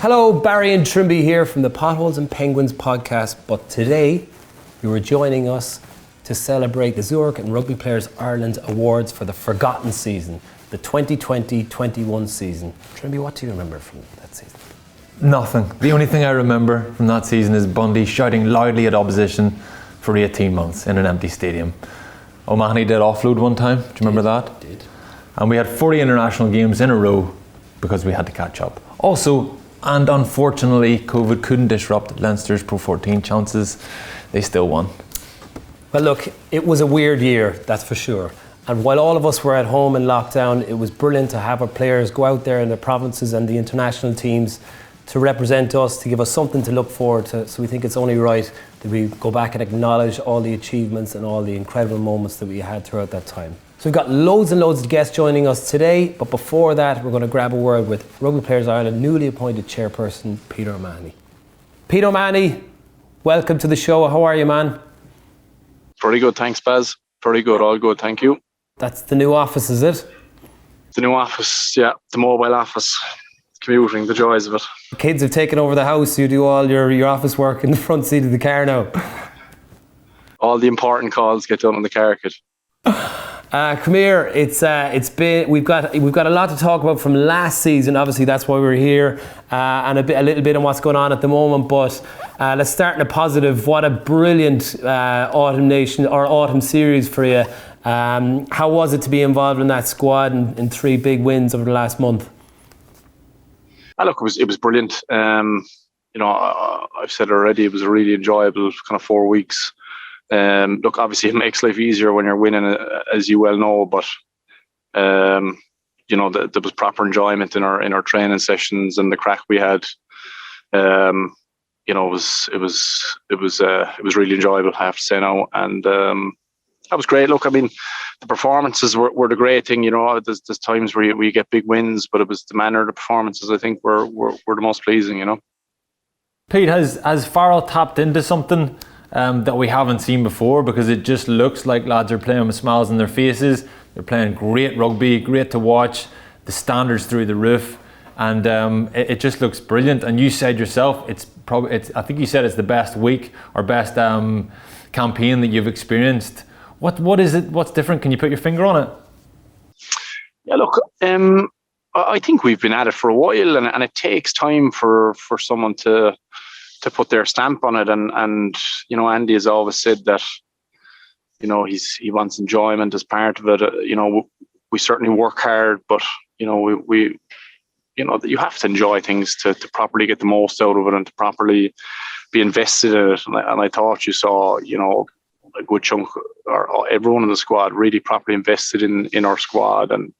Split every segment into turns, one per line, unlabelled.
Hello, Barry and Trimby here from the Potholes and Penguins podcast. But today, you are joining us to celebrate the Zurich and Rugby Players Ireland Awards for the forgotten season, the 2020-21 season. Trimby, what do you remember from that season?
Nothing. The only thing I remember from that season is Bundy shouting loudly at opposition for 18 months in an empty stadium. O'Mahony did offload one time. Do you remember that?
Did.
And we had 40 international games in a row because we had to catch up. Also, and unfortunately, COVID couldn't disrupt Leinster's Pro 14 chances. They still won.
Well, look, it was a weird year, that's for sure. And while all of us were at home in lockdown, it was brilliant to have our players go out there in the provinces and the international teams to represent us, to give us something to look forward to. So we think it's only right that we go back and acknowledge all the achievements and all the incredible moments that we had throughout that time. So we've got loads and loads of guests joining us today, but before that, we're going to grab a word with Rugby Players Ireland newly appointed chairperson, Peter O'Mahony. Peter O'Mahony, welcome to the show. How are you, man?
Pretty good, thanks, Baz. Pretty good, all good, thank you.
That's the new office, is it?
The new office, yeah, the mobile office. Commuting, the joys of it.
The kids have taken over the house. You do all your office work in the front seat of the car now.
All the important calls get done on the carpet.
Come here. It's been we've got a lot to talk about from last season. Obviously, that's why we're here, and a little bit on what's going on at the moment. But let's start in a positive. What a brilliant autumn series for you. How was it to be involved in that squad in 3 big wins over the last month?
Look, it was brilliant. I've said already, it was a really enjoyable kind of 4 weeks. Look, obviously it makes life easier when you're winning, as you well know, but there was proper enjoyment in our training sessions and the crack we had. It was really enjoyable, I have to say now, and that was great. Look, I mean, the performances were the great thing. There's times where you get big wins, but it was the manner of the performances I think were the most pleasing.
Pete, has Farrell tapped into something that we haven't seen before? Because it just looks like lads are playing with smiles on their faces. They're playing great rugby, great to watch. The standards through the roof, and it just looks brilliant. And you said yourself, I think you said it's the best week or best campaign that you've experienced. What is it? What's different? Can you put your finger on it?
Yeah, look, I think we've been at it for a while, and it takes time for someone to put their stamp on it. And Andy has always said that he wants enjoyment as part of it. We certainly work hard, but we you have to enjoy things to properly get the most out of it and to properly be invested in it. And I thought you saw a good chunk, or everyone in the squad really properly invested in our squad and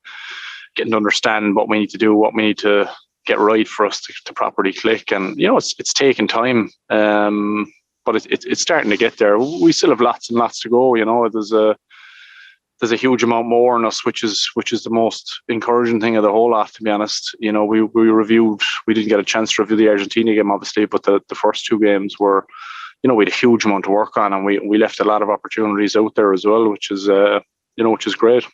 getting to understand what we need to do, what we need to get right for us to properly click. And it's taken time, but it's starting to get there. We still have lots and lots to go. There's a huge amount more in us, which is the most encouraging thing of the whole lot, to be honest. We didn't get a chance to review the Argentina game, obviously, but the first 2 games were, we had a huge amount to work on, and we left a lot of opportunities out there as well, which is great.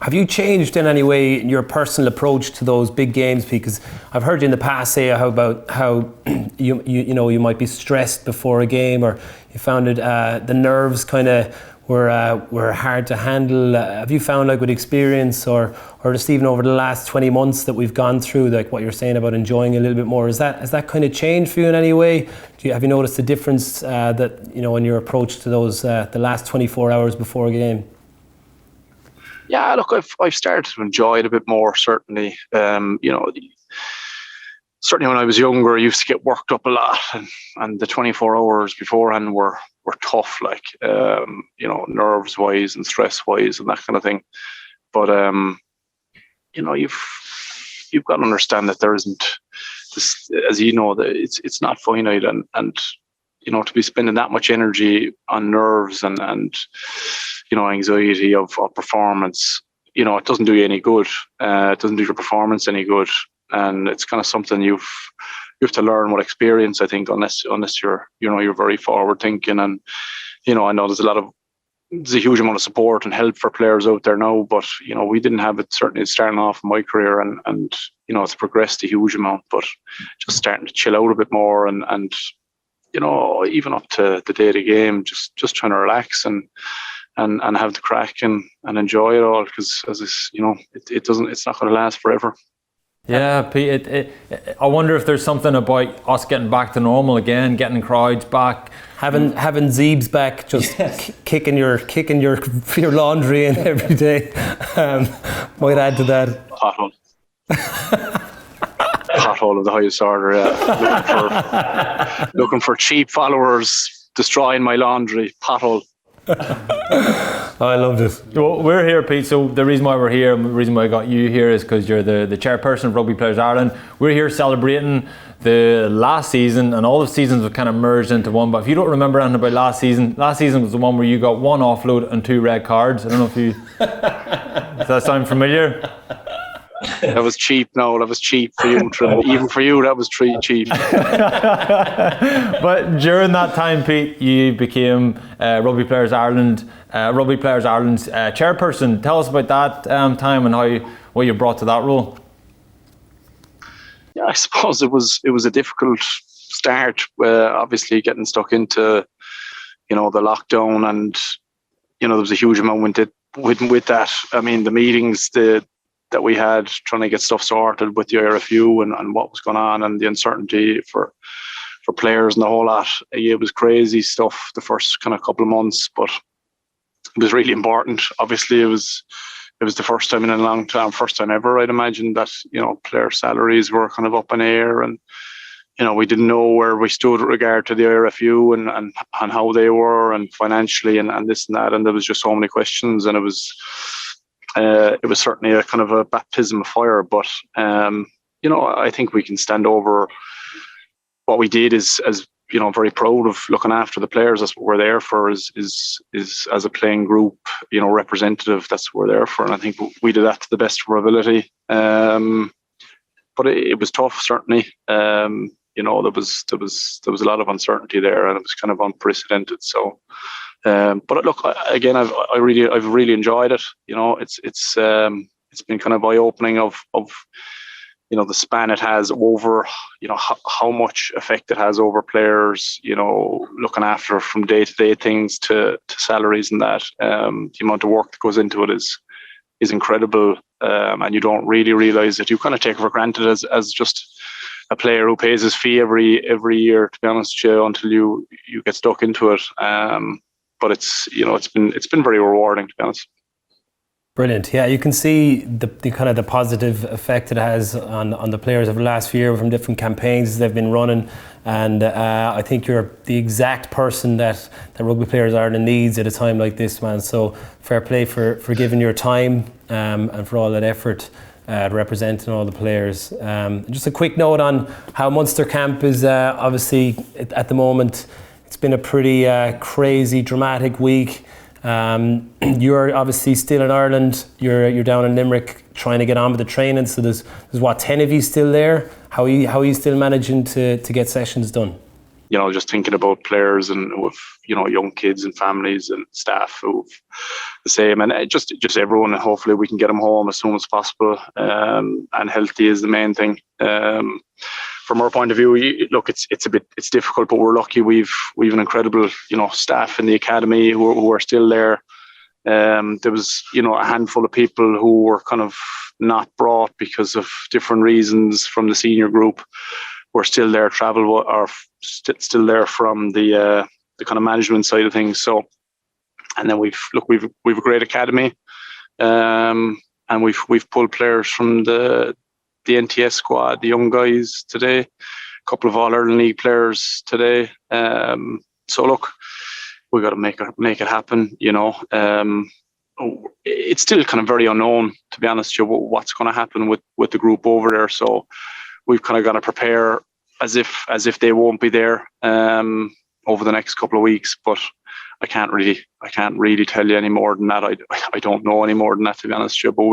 Have you changed in any way in your personal approach to those big games? Because I've heard you in the past say how you might be stressed before a game, or you found it the nerves kind of were hard to handle. Have you found, like, with experience or just even over the last 20 months that we've gone through, like what you're saying about enjoying a little bit more, has that kind of changed for you in any way? Have you noticed the difference that in your approach to those the last 24 hours before a game?
Yeah, look, I've started to enjoy it a bit more, certainly. Certainly when I was younger, I used to get worked up a lot, and the 24 hours beforehand were tough, like, nerves wise and stress wise and that kind of thing. But, you've got to understand that there isn't this, as you know, that it's not finite, and to be spending that much energy on nerves and anxiety of performance, it doesn't do you any good. It doesn't do your performance any good. And it's kind of something you have to learn with experience, I think, unless you're very forward thinking. And I know there's a lot of there's a huge amount of support and help for players out there now, but we didn't have it certainly starting off in my career, and it's progressed a huge amount, but just starting to chill out a bit more, and even up to the day of the game, just trying to relax and have the crack and enjoy it all, because it's not going to last forever.
Yeah, Pete, I wonder if there's something about us getting back to normal again, getting crowds back,
having Zeebs back, just kicking your laundry in every day. Might add to that.
Pothole of the highest order. Yeah, looking for cheap followers, destroying my laundry. Pothole.
Oh, I love this.
Well, we're here, Pete, so the reason why we're here and the reason why I got you here is because you're the chairperson of Rugby Players Ireland. We're here celebrating the last season, and all the seasons have kind of merged into one, but if you don't remember anything about last season was the one where you got 1 offload and 2 red cards. I don't know if you... Does that sound familiar?
That was cheap. No, that was cheap for you. Even for you, that was cheap.
But during that time, Pete, you became Rugby Players Ireland's chairperson. Tell us about that time and what you brought to that role.
Yeah, I suppose it was a difficult start. Obviously, getting stuck into the lockdown, and there was a huge amount with that. I mean, the meetings that we had trying to get stuff sorted with the IRFU and what was going on, and the uncertainty for players and the whole lot. It was crazy stuff the first kind of couple of months, but it was really important. Obviously, it was the first time in a long time, first time ever, I'd imagine, that player salaries were kind of up in the air, and we didn't know where we stood with regard to the IRFU and how they were, and financially and this and that, and there was just so many questions, and it was certainly a kind of a baptism of fire, but I think we can stand over what we did as very proud of looking after the players. That's what we're there for, is as a playing group, representative. That's what we're there for, and I think we did that to the best of our ability. But it was tough, certainly. There was a lot of uncertainty there, and it was kind of unprecedented. So. But look, again, I've really enjoyed it. It's been kind of eye-opening of the span it has over, how much effect it has over players. Looking after from day-to-day things to salaries and that. The amount of work that goes into it is incredible, and you don't really realise it. You kind of take it for granted as just a player who pays his fee every year, to be honest with you, until you get stuck into it. But it's been very rewarding, to be honest.
Brilliant. Yeah, you can see the kind of the positive effect it has on the players over the last few years from different campaigns they've been running, and I think you're the exact person that Rugby Players Ireland needs at a time like this, man. So fair play for giving your time and for all that effort representing all the players. Just a quick note on how Munster camp is obviously at the moment. It's been a pretty crazy, dramatic week. You're obviously still in Ireland. You're down in Limerick trying to get on with the training. So there's what, 10 of you still there? How are you still managing to get sessions done?
Just thinking about players and with young kids and families and staff who've the same, and just everyone. And hopefully we can get them home as soon as possible. And healthy is the main thing. From our point of view, look, it's difficult, but we're lucky. We've an incredible staff in the academy who are still there. There was a handful of people who were kind of not brought because of different reasons from the senior group. We're still there, still there from the kind of management side of things. So, and then we've a great academy, and we've pulled players from the NTS squad, the young guys today, a couple of All-Ireland League players today. So look, we got to make it happen. It's still kind of very unknown, to be honest with you, what's going to happen with the group over there. So we've kind of got to prepare as if they won't be there over the next couple of weeks. But I can't really tell you any more than that. I don't know any more than that, to be honest with you. But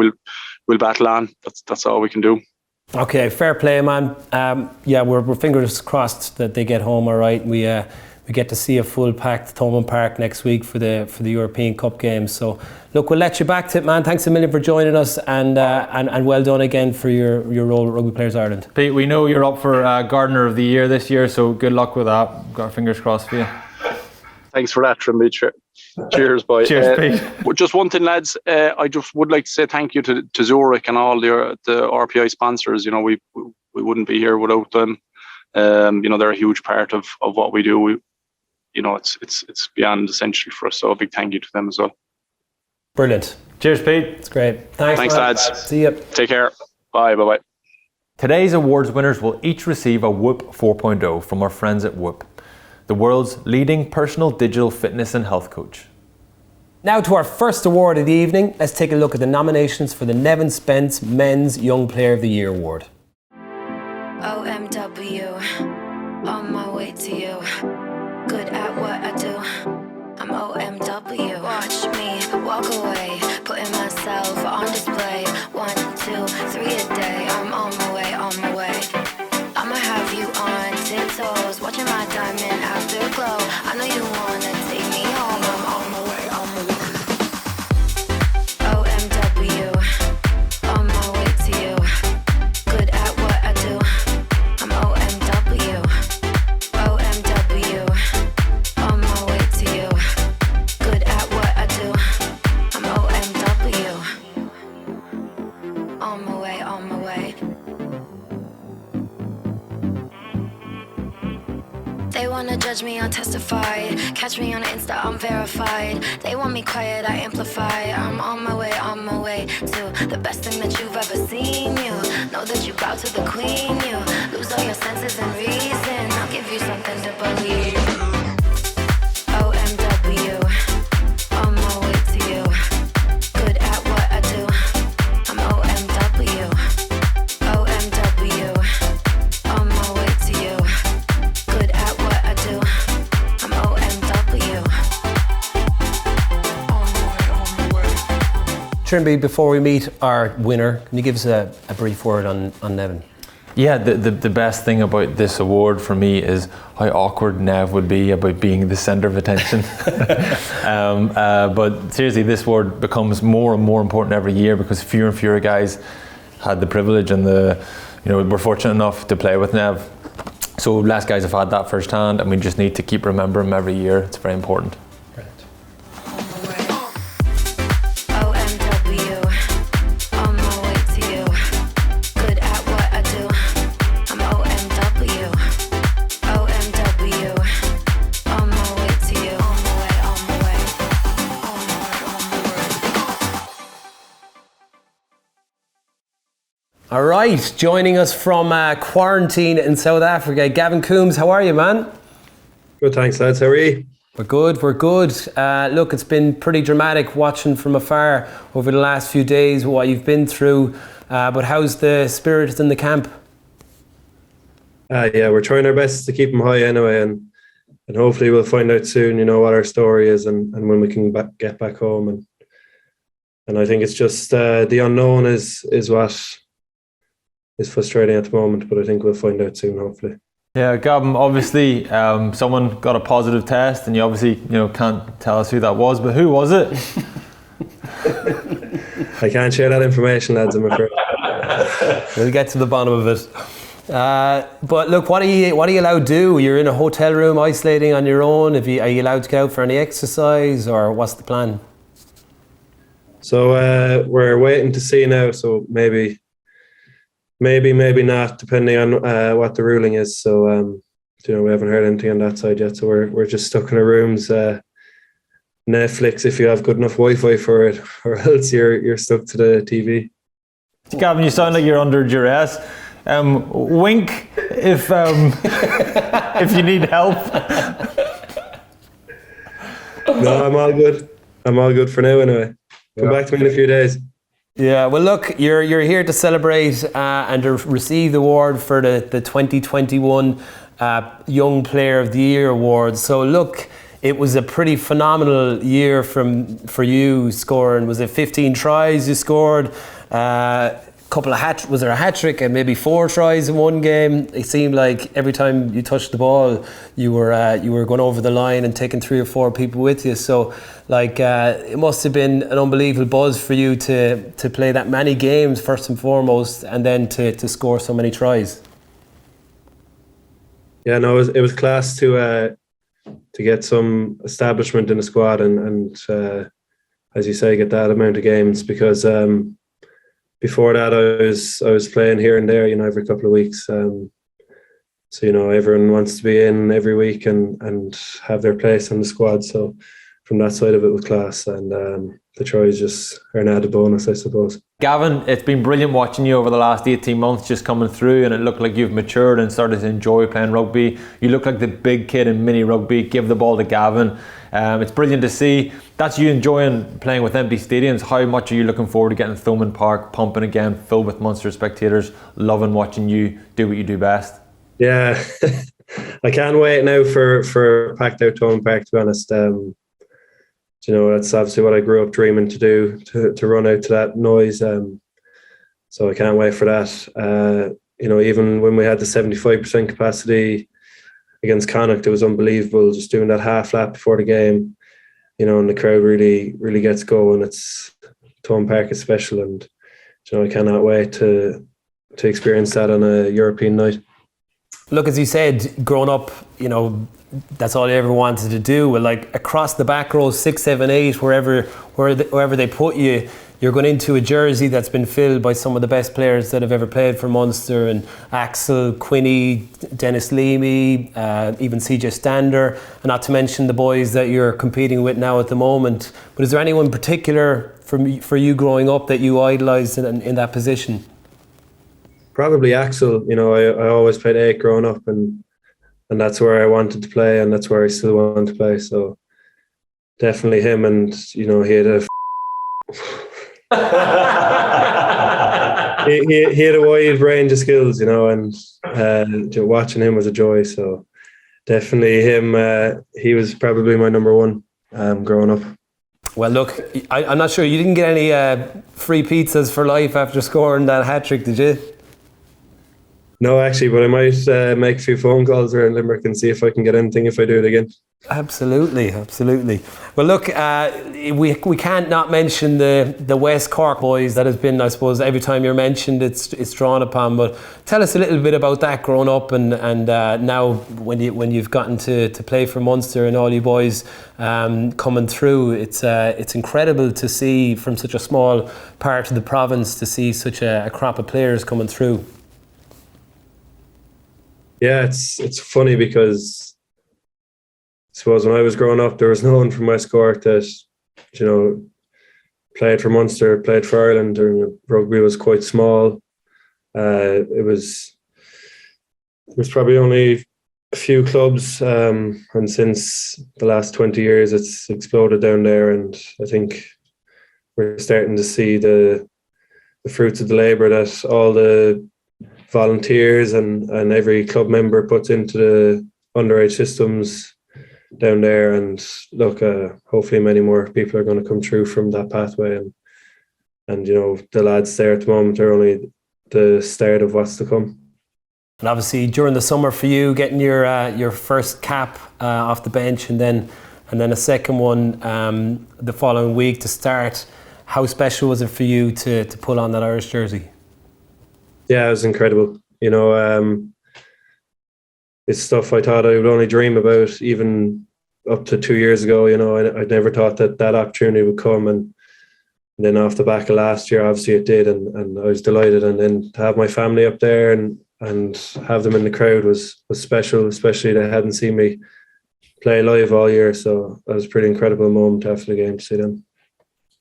we'll battle on. That's all we can do. Okay, fair play, man. Yeah, we're fingers crossed that they get home all right. We
we get to see a full packed Thomond Park next week for the European Cup games. So look, we'll let you back to it, man. Thanks a million for joining us, and well done again for your role at Rugby Players Ireland.
Pete, we know you're up for Gardener of the Year this year, so good luck with that. Got our fingers crossed for you.
Thanks for that, Trimby. Cheers, boy.
Cheers, Pete.
Just one thing, lads. I just would like to say thank you to Zurich and all the RPI sponsors. You know, we wouldn't be here without them. You know, they're a huge part of what we do. It's beyond essential for us. So a big thank you to them as well.
Brilliant.
Cheers, Pete.
It's great. Thanks,
lads.
See you.
Take care. Bye.
Today's awards winners will each receive a Whoop 4.0 from our friends at Whoop, the world's leading personal digital fitness and health coach.
Now to our first award of the evening. Let's take a look at the nominations for the Nevin Spence Men's Young Player of the Year Award.
OMW, on my way to you. Good at what I do. I'm OMW. Watch me walk away, putting myself on display. 1, 2, 3 a day. I'm on my way. I'ma have you on tiptoes, watching my diamond afterglow. I know you wanna take me home. I'm on my way. OMW, on my way to you. Good at what I do. I'm OMW. OMW, on my way to you. Good at what I do. I'm OMW. On my way. They wanna judge me, I'll testify. Catch me on Insta, I'm verified. They want me quiet, I amplify. I'm on my way to the best thing that you've ever seen. You know that you bow to the queen. You lose all your senses and reason. I'll give you something to believe. OMW, on my way to you. Good at what I do. I'm OMW. OMW, on my way to you. Good at what I do. I'm OMW. On my way.
Trimby, before we meet our winner, can you give us a brief word on Nevin?
Yeah, the best thing about this award for me is how awkward Nev would be about being the centre of attention. But seriously, this award becomes more and more important every year because fewer and fewer guys had the privilege and we're fortunate enough to play with Nev. So less guys have had that firsthand, and we just need to keep remembering him every year. It's very important.
OMW, on my way to you. Good at what I do. I'm OMW. OMW, on my way to you. On my way.
All right, joining us from quarantine in South Africa, Gavin Coombs. How are you, man?
Good, thanks, lads. How are you?
We're good. Look, it's been pretty dramatic watching from afar over the last few days what you've been through. But how's the spirit in the camp?
Yeah, we're trying our best to keep them high anyway, and hopefully we'll find out soon, what our story is and when we can get back home. And I think it's just the unknown is what is frustrating at the moment, but I think we'll find out soon, hopefully.
Yeah, Gavin, obviously someone got a positive test, and you obviously can't tell us who that was, but who was it?
I can't share that information, lads, I'm afraid.
We'll get to the bottom of it. But look, what are you allowed to do? You're in a hotel room isolating on your own. Are you allowed to get out for any exercise, or what's the plan?
So we're waiting to see now, so maybe not, depending on what the ruling is. So we haven't heard anything on that side yet. So we're just stuck in our rooms. Netflix, if you have good enough Wi-Fi for it, or else you're stuck to the TV.
Gavin, you sound like you're under duress. Wink if if you need help.
No, I'm all good. I'm all good for now anyway. Come back to me in a few days.
Yeah, well, look, you're here to celebrate and to receive the award for the 2021 Young Player of the Year award. So look, it was a pretty phenomenal year for you scoring. Was it 15 tries you scored? was there a hat trick and maybe 4 tries in one game? It seemed like every time you touched the ball, you were going over the line and taking 3 or 4 people with you. So, like, it must have been an unbelievable buzz for you to play that many games first and foremost, and then to score so many tries.
Yeah, no, it was class to get some establishment in the squad and as you say, get that amount of games, because before that I was playing here and there, every couple of weeks. So everyone wants to be in every week and have their place in the squad. So from that side of it was class, and the tries just are an added bonus, I suppose.
Gavin, it's been brilliant watching you over the last 18 months just coming through, and it looked like you've matured and started to enjoy playing rugby. You look like the big kid in mini rugby. Give the ball to Gavin. It's brilliant to see. That's you enjoying playing with empty stadiums. How much are you looking forward to getting Thomond Park pumping again, filled with Munster spectators, loving watching you do what you do best?
Yeah, I can't wait now for packed out Thomond Park, to be honest. That's obviously what I grew up dreaming to do, to run out to that noise. So I can't wait for that. Even when we had the 75% capacity against Connacht, it was unbelievable, just doing that half lap before the game, and the crowd really, really gets going. Thomond Park is special, and I cannot wait to experience that on a European night.
Look, as you said, growing up, that's all you ever wanted to do. Like across the back row, 6, 7, 8, wherever they put you, you're going into a jersey that's been filled by some of the best players that have ever played for Munster, and Axel, Quinny, Dennis Leamy, even CJ Stander, and not to mention the boys that you're competing with now at the moment. But is there anyone particular for you growing up that you idolised in that position?
Probably Axel. I always played 8 growing up, and that's where I wanted to play, and that's where I still want to play. So definitely him, and he had a he had a wide range of skills, and watching him was a joy. So definitely him. He was probably my number one growing up.
Well, look, I'm not sure you didn't get any free pizzas for life after scoring that hat trick, did you?
No, actually, but I might make a few phone calls around Limerick and see if I can get anything if I do it again. Absolutely.
Well, look, we can't not mention the West Cork boys. That has been, I suppose, every time you're mentioned, it's drawn upon. But tell us a little bit about that growing up, and now when you've gotten to play for Munster and all you boys coming through. It's incredible to see from such a small part of the province to see such a crop of players coming through.
Yeah, it's funny because I suppose when I was growing up, there was no one from West Cork that, played for Munster, played for Ireland, and rugby was quite small. It was probably only a few clubs, and since the last 20 years, it's exploded down there, and I think we're starting to see the fruits of the labour that all the volunteers and every club member puts into the underage systems down there. And look, hopefully many more people are going to come through from that pathway, and the lads there at the moment are only the start of what's to come.
And obviously during the summer for you, getting your first cap off the bench, and then a second one the following week to start, how special was it for you to pull on that Irish jersey?
Yeah, it was incredible. It's stuff I thought I would only dream about even up to 2 years ago. I'd never thought that opportunity would come, and then off the back of last year, obviously it did, and I was delighted. And then to have my family up there and have them in the crowd was special, especially they hadn't seen me play live all year. So that was a pretty incredible moment after the game to see them.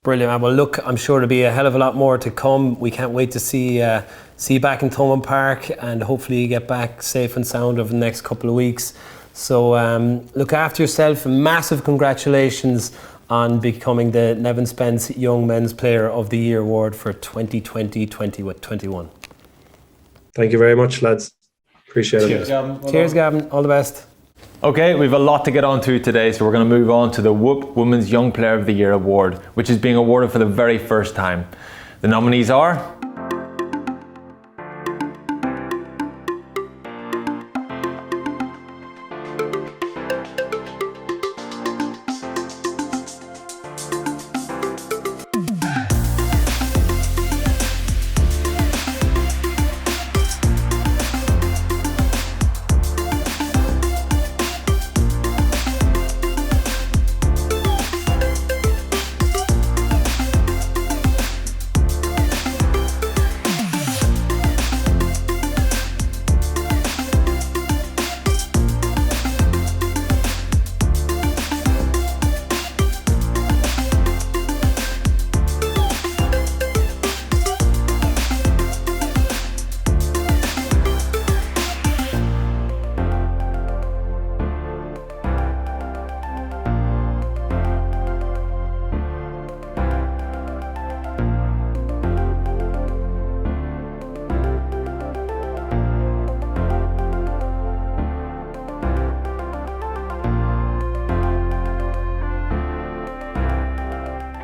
Brilliant. Well, look, I'm sure there'll be a hell of a lot more to come. We can't wait to see you back in Thomond Park, and hopefully you get back safe and sound over the next couple of weeks. So look after yourself, and massive congratulations on becoming the Nevin Spence Young Men's Player of the Year award for 2020-21.
Thank you very much, lads. Appreciate
Cheers,
it.
Gavin.
Cheers, Gavin. All the best.
Okay, we've a lot to get on to today, so we're going to move on to the Whoop Women's Young Player of the Year award, which is being awarded for the very first time. The nominees are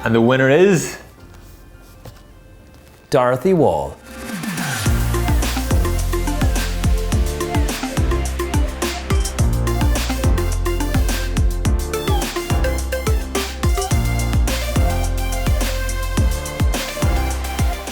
And the winner is
Dorothy Wall.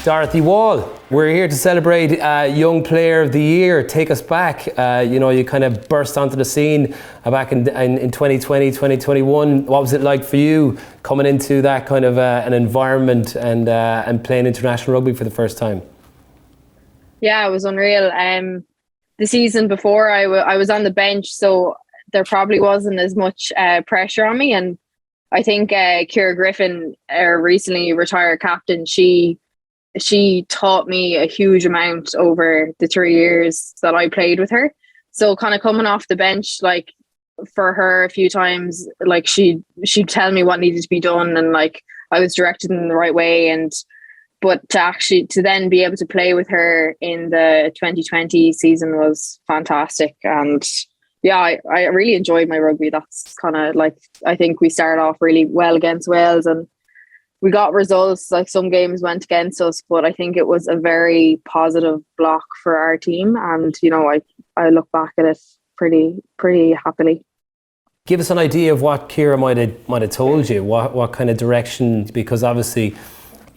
Dorothy Wall, we're here to celebrate Young Player of the Year. Take us back. You kind of burst onto the scene back in 2020, 2021. What was it like for you coming into that kind of an environment and playing international rugby for the first time?
Yeah, it was unreal. The season before, I was on the bench, so there probably wasn't as much pressure on me. And I think Ciara Griffin, our recently retired captain, she taught me a huge amount over the 3 years that I played with her. So kind of coming off the bench, like for her a few times, like she'd tell me what needed to be done, and like I was directed in the right way. But to then be able to play with her in the 2020 season was fantastic. And yeah, I really enjoyed my rugby. That's kind of like, I think we started off really well against Wales, and we got results. Like some games went against us, but I think it was a very positive block for our team. And I look back at it pretty happily.
Give us an idea of what Ciara might have told you. What kind of direction? Because obviously,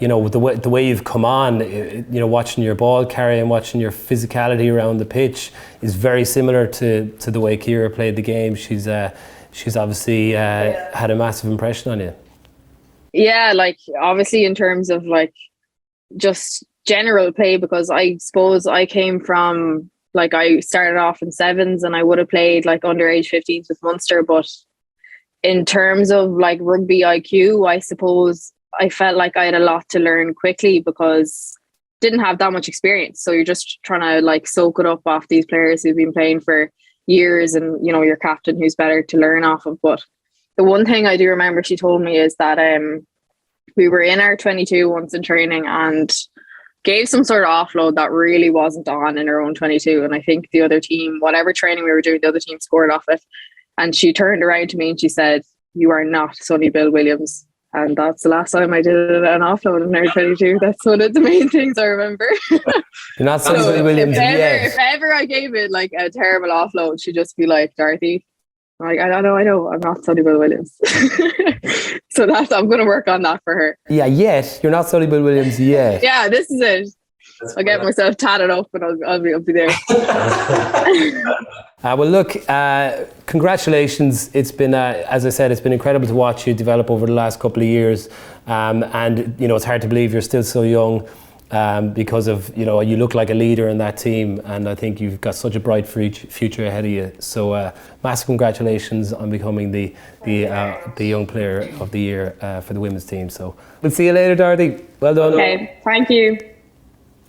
with the way you've come on, watching your ball carry and watching your physicality around the pitch is very similar to the way Ciara played the game. She's obviously had a massive impression on you.
Yeah, like obviously in terms of like just general play, because I suppose I came from, like, I started off in sevens and I would have played like underage 15s with Munster, but in terms of like rugby IQ, I suppose I felt like I had a lot to learn quickly because didn't have that much experience. So you're just trying to like soak it up off these players who've been playing for years, and your captain who's better to learn off of. But the one thing I do remember she told me is that we were in our 22 once in training and gave some sort of offload that really wasn't on in her own 22. And I think the other team, whatever training we were doing, the other team scored off it. And she turned around to me and she said, "You are not Sonny Bill Williams." And that's the last time I did an offload in our 22. That's one of the main things I remember.
You're not Sonny Bill Williams yet.
If ever I gave it like a terrible offload, she'd just be like, "Dorothy," I'm like, I know, I'm not Sonny Bill Williams. So I'm going to work on that for her.
Yeah, yet. You're not Sonny Bill Williams yet.
Yeah, this is it. I'll get myself tatted up and I'll be there.
Well, look, congratulations. It's been, as I said, it's been incredible to watch you develop over the last couple of years. And, it's hard to believe you're still so young. Because of, you look like a leader in that team, and I think you've got such a bright future ahead of you. So massive congratulations on becoming the Young Player of the Year for the women's team. So we'll see you later, Dorothy. Well done.
Okay, thank you.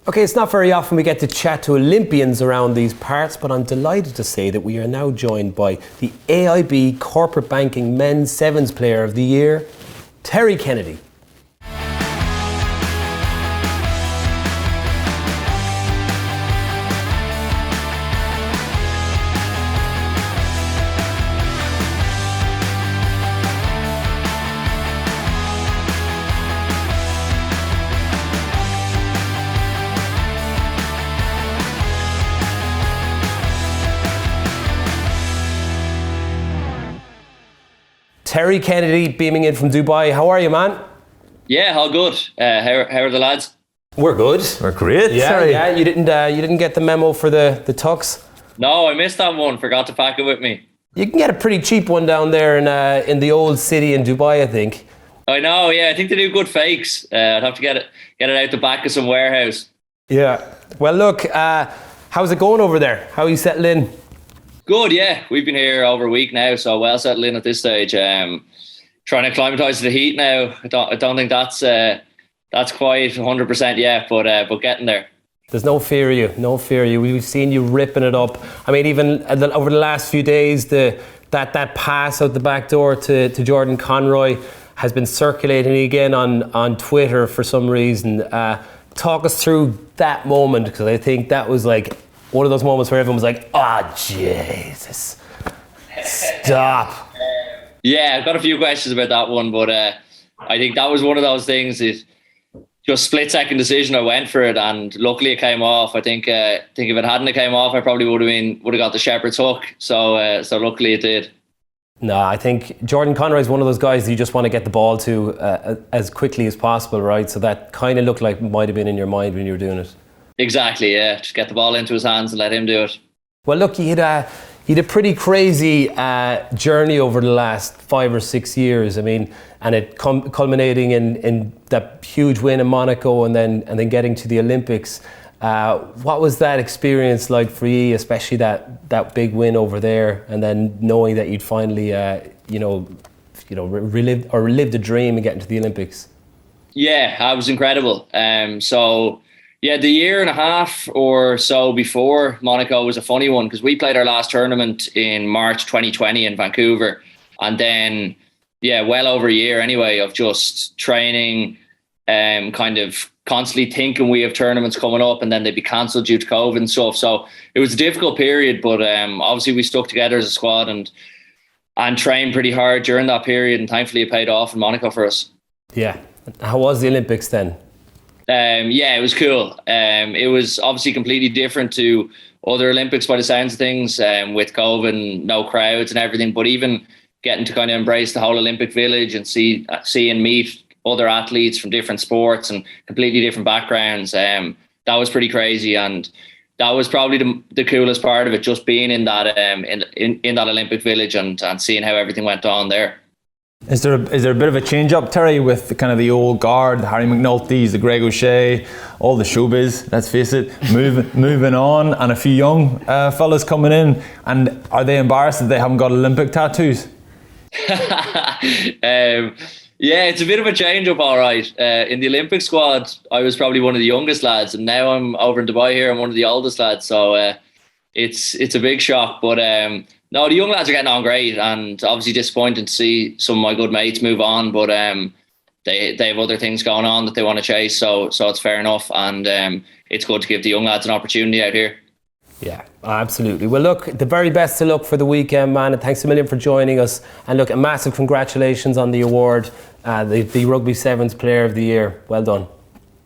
Okay, it's not very often we get to chat to Olympians around these parts, but I'm delighted to say that we are now joined by the AIB Corporate Banking Men's Sevens Player of the Year, Terry Kennedy. Terry Kennedy beaming in from Dubai. How are you, man?
Yeah, all good. How are the lads?
We're good.
We're great.
Yeah. You didn't get the memo for the tux?
No, I missed that one. Forgot to pack it with me.
You can get a pretty cheap one down there in the old city in Dubai, I think.
I know. Yeah, I think they do good fakes. I'd have to get it out the back of some warehouse.
Yeah. Well, look. How's it going over there? How are you settling in?
Good. Yeah, we've been here over a week now, so well settled in at this stage. Trying to acclimatise to the heat now. I don't think that's quite 100% yet, but getting there.
There's no fear of you. We've seen you ripping it up. I mean, even over the last few days, that pass out the back door to Jordan Conroy has been circulating again on Twitter for some reason. Talk us through that moment, because I think that was like one of those moments where everyone was like, "Oh, Jesus, stop."
Yeah, I've got a few questions about that one, but I think that was one of those things. It just split-second decision. I went for it, and luckily it came off. I think if it hadn't came off, I probably would have got the shepherd's hook. So luckily it did.
No, I think Jordan Conroy is one of those guys that you just want to get the ball to as quickly as possible, right? So that kind of looked like it might have been in your mind when you were doing it.
Exactly, yeah. Just get the ball into his hands and let him do it.
Well, look, he had a pretty crazy journey over the last 5 or 6 years. I mean, and it culminating in that huge win in Monaco and then getting to the Olympics. What was that experience like for you, especially that big win over there, and then knowing that you'd finally, relive the dream and get into the Olympics?
Yeah, it was incredible. The year and a half or so before Monaco was a funny one, because we played our last tournament in March 2020 in Vancouver, and then well over a year anyway of just training, kind of constantly thinking we have tournaments coming up, and then they'd be cancelled due to COVID and stuff. So it was a difficult period, but obviously we stuck together as a squad and trained pretty hard during that period, and thankfully it paid off in Monaco for us.
Yeah. How was the Olympics then?
It was cool. It was obviously completely different to other Olympics by the sounds of things, with COVID and no crowds and everything, but even getting to kind of embrace the whole Olympic village and see and meet other athletes from different sports and completely different backgrounds. That was pretty crazy, and that was probably the coolest part of it, just being in that in that Olympic village and seeing how everything went on there.
Is there a bit of a change up, Terry, with the kind of the old guard, the Harry McNulty's, the Greg O'Shea, all the showbiz, let's face it, moving on, and a few young fellas coming in? And are they embarrassed that they haven't got Olympic tattoos?
It's a bit of a change up, all right. In the Olympic squad, I was probably one of the youngest lads, and now I'm over in Dubai here, I'm one of the oldest lads. So it's a big shock, but no, the young lads are getting on great, and obviously disappointing to see some of my good mates move on, but they have other things going on that they want to chase, so it's fair enough, and it's good to give the young lads an opportunity out here.
Yeah, absolutely. Well, look, the very best of luck for the weekend, man, and thanks a million for joining us. And look, a massive congratulations on the award, the Rugby Sevens Player of the Year. Well done.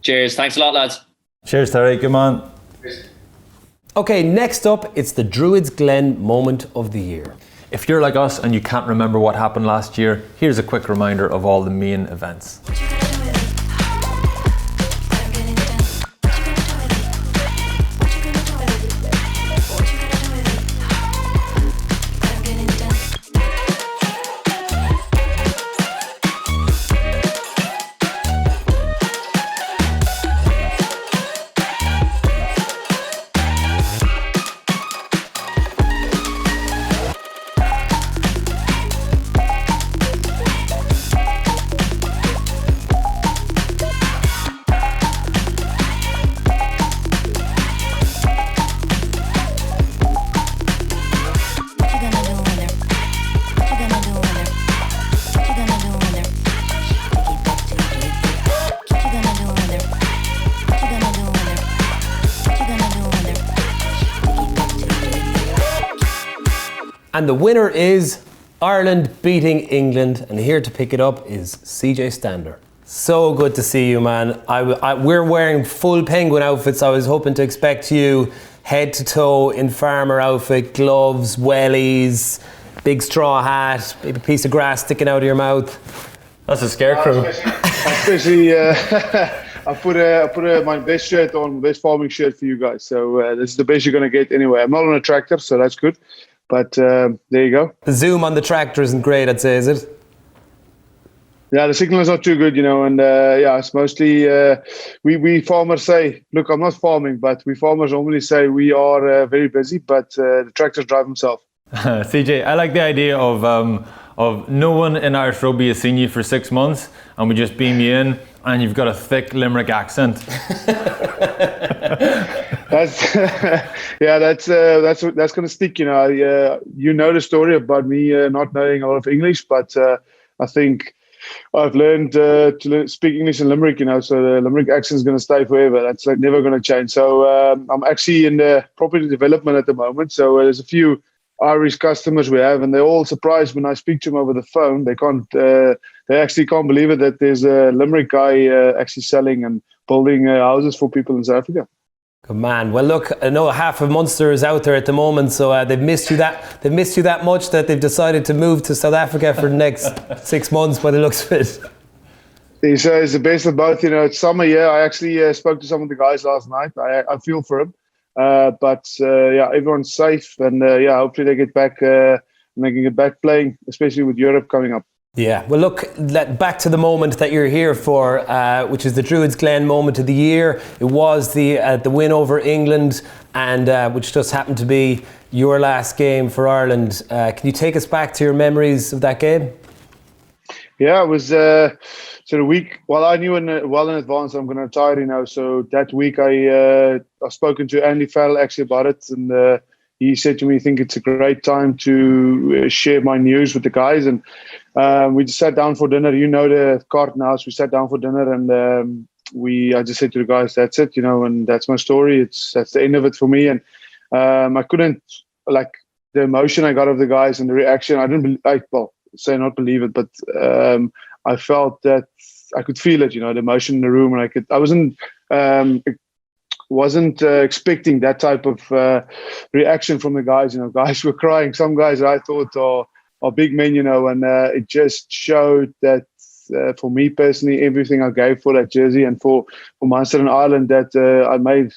Cheers. Thanks a lot, lads.
Cheers, Terry. Good man.
Okay, next up, it's the Druids Glen Moment of the Year.
If you're like us and you can't remember what happened last year, here's a quick reminder of all the main events.
And the winner is Ireland beating England, and here to pick it up is CJ Stander. So good to see you, man. We're wearing full penguin outfits. I was hoping to expect you head to toe in farmer outfit, gloves, wellies, big straw hat, maybe a piece of grass sticking out of your mouth.
That's a scarecrow.
Especially, I put my best shirt on, best farming shirt for you guys. So this is the best you're going to get anyway. I'm not on a tractor, so that's good. But there you go.
The zoom on the tractor isn't great, I'd say, is it?
Yeah, the signal is not too good, and it's mostly we farmers say, look, I'm not farming, but we farmers normally say we are very busy, but the tractors drive themselves.
CJ, I like the idea of no one in Irish rugby has seen you for 6 months, and we just beam you in, and you've got a thick Limerick accent.
That's that's going to stick. You know the story about me not knowing a lot of English, but I think I've learned to speak English in Limerick. So the Limerick accent is going to stay forever. That's never going to change. So I'm actually in the property development at the moment. So there's a few Irish customers we have, and they're all surprised when I speak to them over the phone. They actually can't believe it that there's a Limerick guy actually selling and building houses for people in South Africa.
Good man. Well, look, I know half of Munster is out there at the moment, so they've missed you that much that they've decided to move to South Africa for the next 6 months by the looks of it.
He says the best of both. It's summer. Yeah, I actually spoke to some of the guys last night. I feel for him, but everyone's safe, and hopefully they get back and they can get back playing, especially with Europe coming up.
Yeah, well look, back to the moment that you're here for, which is the Druids Glen moment of the year. It was the win over England, and which just happened to be your last game for Ireland. Can you take us back to your memories of that game?
Yeah, it was so the week. Well, I knew well in advance I'm going to retire. So that week I've spoken to Andy Farrell actually about it, and he said to me, "I think it's a great time to share my news with the guys." And we just sat down for dinner. The Carton House. We sat down for dinner, and I just said to the guys, "That's it, and that's my story. That's the end of it for me." And I couldn't, like, the emotion I got of the guys and the reaction. I didn't say not believe it, but I felt that I could feel it. The emotion in the room, and I wasn't expecting that type of reaction from the guys. Guys were crying. Some guys I thought are big men, and it just showed that for me personally, everything I gave for that jersey and for Munster and Ireland, that I made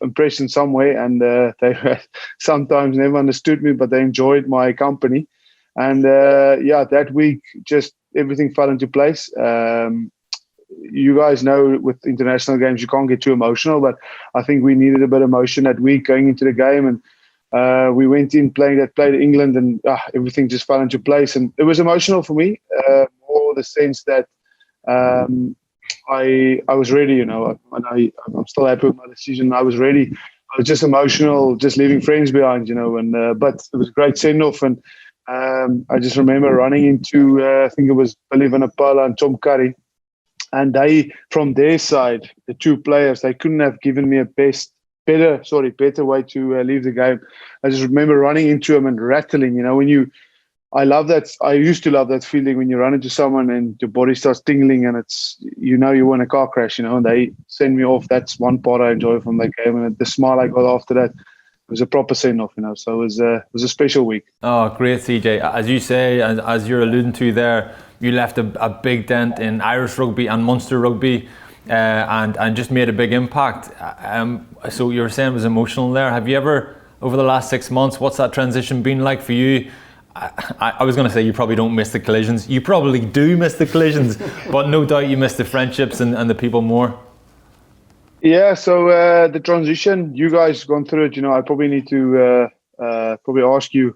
impression somewhere, and they sometimes never understood me, but they enjoyed my company. And that week, just everything fell into place. You guys know with international games you can't get too emotional, but I think we needed a bit of emotion that week going into the game, and we went in played England, and everything just fell into place. And it was emotional for me, more the sense that I was ready, and I'm still happy with my decision. I was ready. I was just emotional, just leaving friends behind, but it was a great send-off. And I just remember running into I think it was Billy Vanapola and Tom Curry. And they, from their side, the two players, they couldn't have given me a better way to leave the game. I just remember running into them and rattling. I love that. I used to love that feeling when you run into someone and your body starts tingling, and it's you were in a car crash. And they send me off. That's one part I enjoy from that game, and the smile I got after that. It was a proper send-off, so it was a special week.
Oh, great, CJ. As you say, and as you're alluding to there, you left a big dent in Irish rugby and Munster rugby, and just made a big impact. So you were saying it was emotional there. Have you ever, over the last 6 months, what's that transition been like for you? I was going to say you probably don't miss the collisions. You probably do miss the collisions, but no doubt you miss the friendships and the people more.
Yeah, so the transition, you guys gone through it. I probably need to probably ask you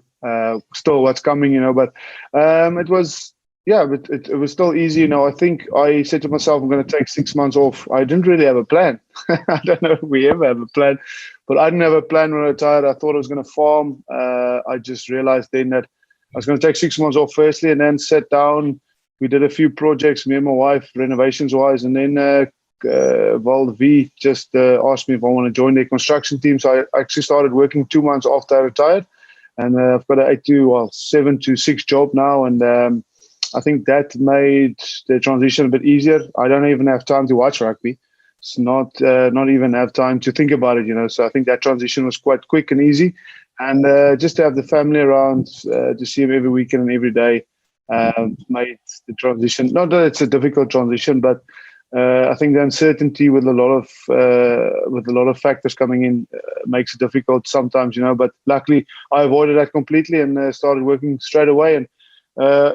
still what's coming. But it was it was still easy. I think I said to myself, I'm going to take 6 months off. I didn't really have a plan. I don't know if we ever have a plan, but I didn't have a plan when I retired. I thought I was going to farm. I just realized then that I was going to take 6 months off firstly, and then sat down. We did a few projects, me and my wife, renovations wise, and then Val V just asked me if I want to join their construction team. So I actually started working 2 months after I retired, and I've got an 7 to 6 job now, and I think that made the transition a bit easier. I don't even have time to watch rugby. It's not even have time to think about it, So I think that transition was quite quick and easy, and just to have the family around, to see them every weekend and every day, made the transition. Not that it's a difficult transition, but I think the uncertainty with a lot of factors coming in makes it difficult sometimes, But luckily, I avoided that completely and started working straight away. And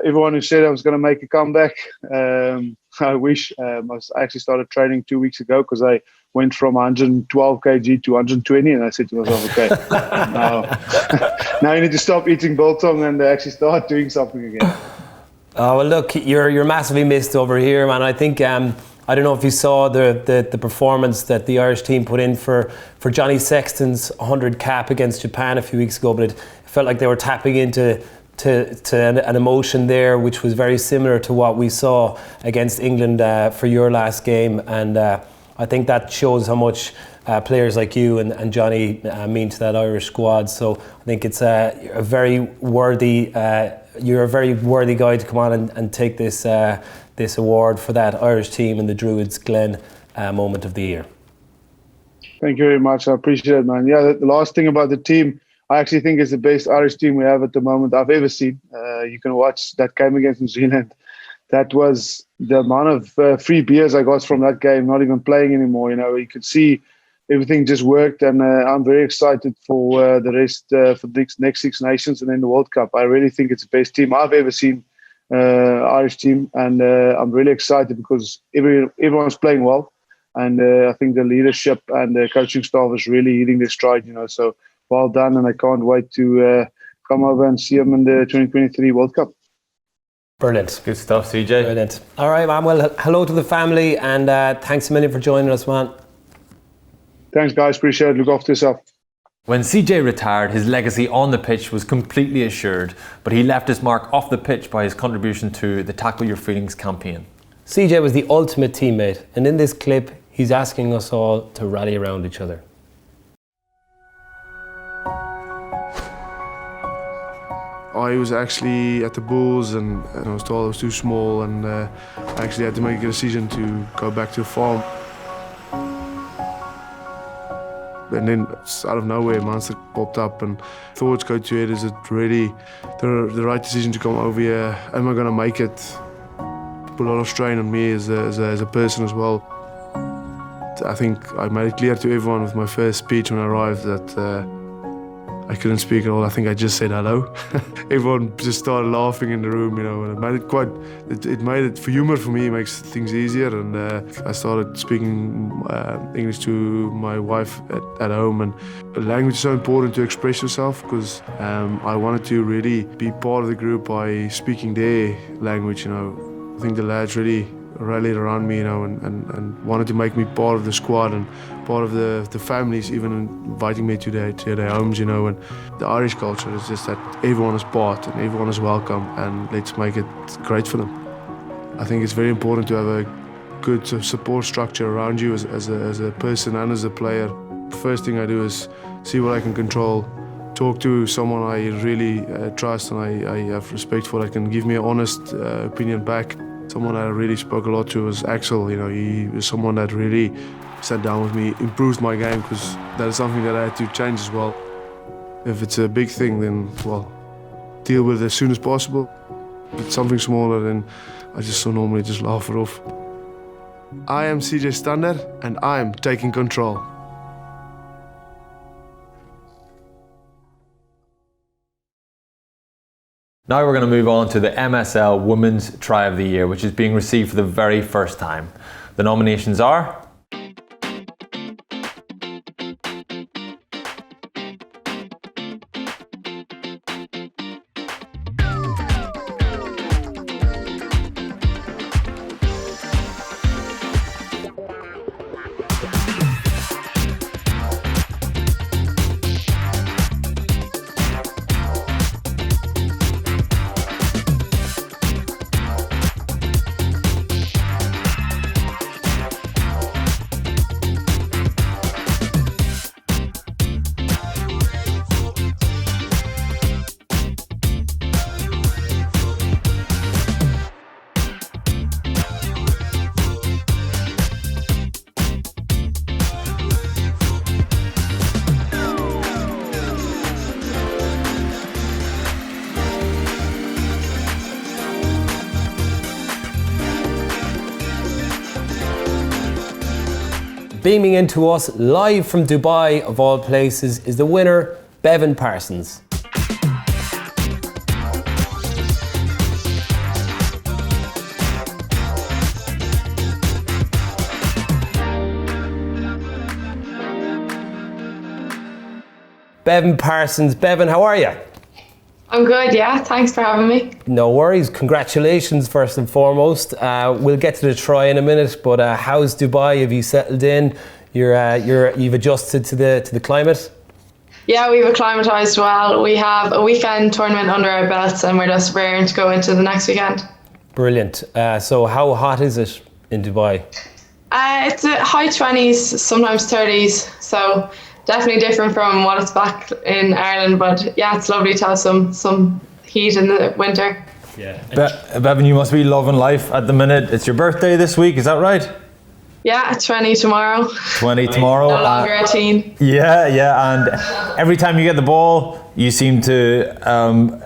everyone who said I was going to make a comeback, I wish. I actually started training 2 weeks ago because I went from 112 kg to 120, and I said to myself, okay, now you need to stop eating biltong and actually start doing something again.
Oh, well, look, you're massively missed over here, man. I think I don't know if you saw the performance that the Irish team put in for Johnny Sexton's 100 cap against Japan a few weeks ago, but it felt like they were tapping into an emotion there which was very similar to what we saw against England for your last game, and I think that shows how much players like you and Johnny mean to that Irish squad. So I think it's a very worthy. You're a very worthy guy to come on and take this award for that Irish team in the Druids Glen moment of the year.
Thank you very much. I appreciate it, man. Yeah, the last thing about the team, I actually think it's the best Irish team we have at the moment I've ever seen. You can watch that game against New Zealand. That was the amount of free beers I got from that game, not even playing anymore. You could see everything just worked, and I'm very excited for the rest, for the next Six Nations and then the World Cup. I really think it's the best team I've ever seen, Irish team, and I'm really excited because everyone's playing well, and I think the leadership and the coaching staff is really hitting their stride. So well done, and I can't wait to come over and see them in the 2023 World Cup.
Brilliant.
Good stuff, CJ.
Brilliant. All right, man. Well, hello to the family, and thanks a million for joining us, man.
Thanks, guys. Appreciate it. Look after yourself.
When CJ retired, his legacy on the pitch was completely assured, but he left his mark off the pitch by his contribution to the Tackle Your Feelings campaign.
CJ was the ultimate teammate, and in this clip, he's asking us all to rally around each other.
I was actually at the Bulls and I was told I was too small, and I actually had to make a decision to go back to the farm. And then out of nowhere, Munster popped up and thoughts go to it, is it really the right decision to come over here? Am I going to make it? Put a lot of strain on me as a person as well. I think I made it clear to everyone with my first speech when I arrived that I couldn't speak at all. I think I just said hello. Everyone just started laughing in the room, and it made it it made it for humor for me. It makes things easier, and I started speaking English to my wife at home. And language is so important to express yourself, because I wanted to really be part of the group by speaking their language. I think the lads really rallied around me, and wanted to make me part of the squad and part of the families, even inviting me to their homes, and the Irish culture is just that everyone is part and everyone is welcome, and let's make it great for them. I think it's very important to have a good support structure around you as a person and as a player. The first thing I do is see what I can control, talk to someone I really trust and I have respect for, that can give me an honest opinion back. Someone I really spoke a lot to was Axel. He was someone that really sat down with me, improved my game, because that is something that I had to change as well. If it's a big thing, then, well, deal with it as soon as possible. If it's something smaller, then I just normally just laugh it off. I am CJ Stander, and I am taking control.
Now we're going to move on to the MSL Women's Try of the Year, which is being received for the very first time. The nominations are beaming into us live from Dubai, of all places, is the winner, Bevan Parsons. Bevan Parsons. Bevan, how are you?
I'm good, yeah. Thanks for having me.
No worries. Congratulations, first and foremost. We'll get to the try in a minute, but how's Dubai? Have you settled in? You've adjusted to the climate?
Yeah, we've acclimatised well. We have a weekend tournament under our belts, and we're just raring to go into the next weekend.
Brilliant. So how hot is it in Dubai?
It's high 20s, sometimes 30s. So definitely different from what it's back in Ireland. But yeah, it's lovely to have some heat in the winter.
Yeah.
Bevan, you must be loving life at the minute. It's your birthday this week, is that right?
Yeah, 20 tomorrow.
20 tomorrow.
No longer a teen.
Yeah, and every time you get the ball, you seem to,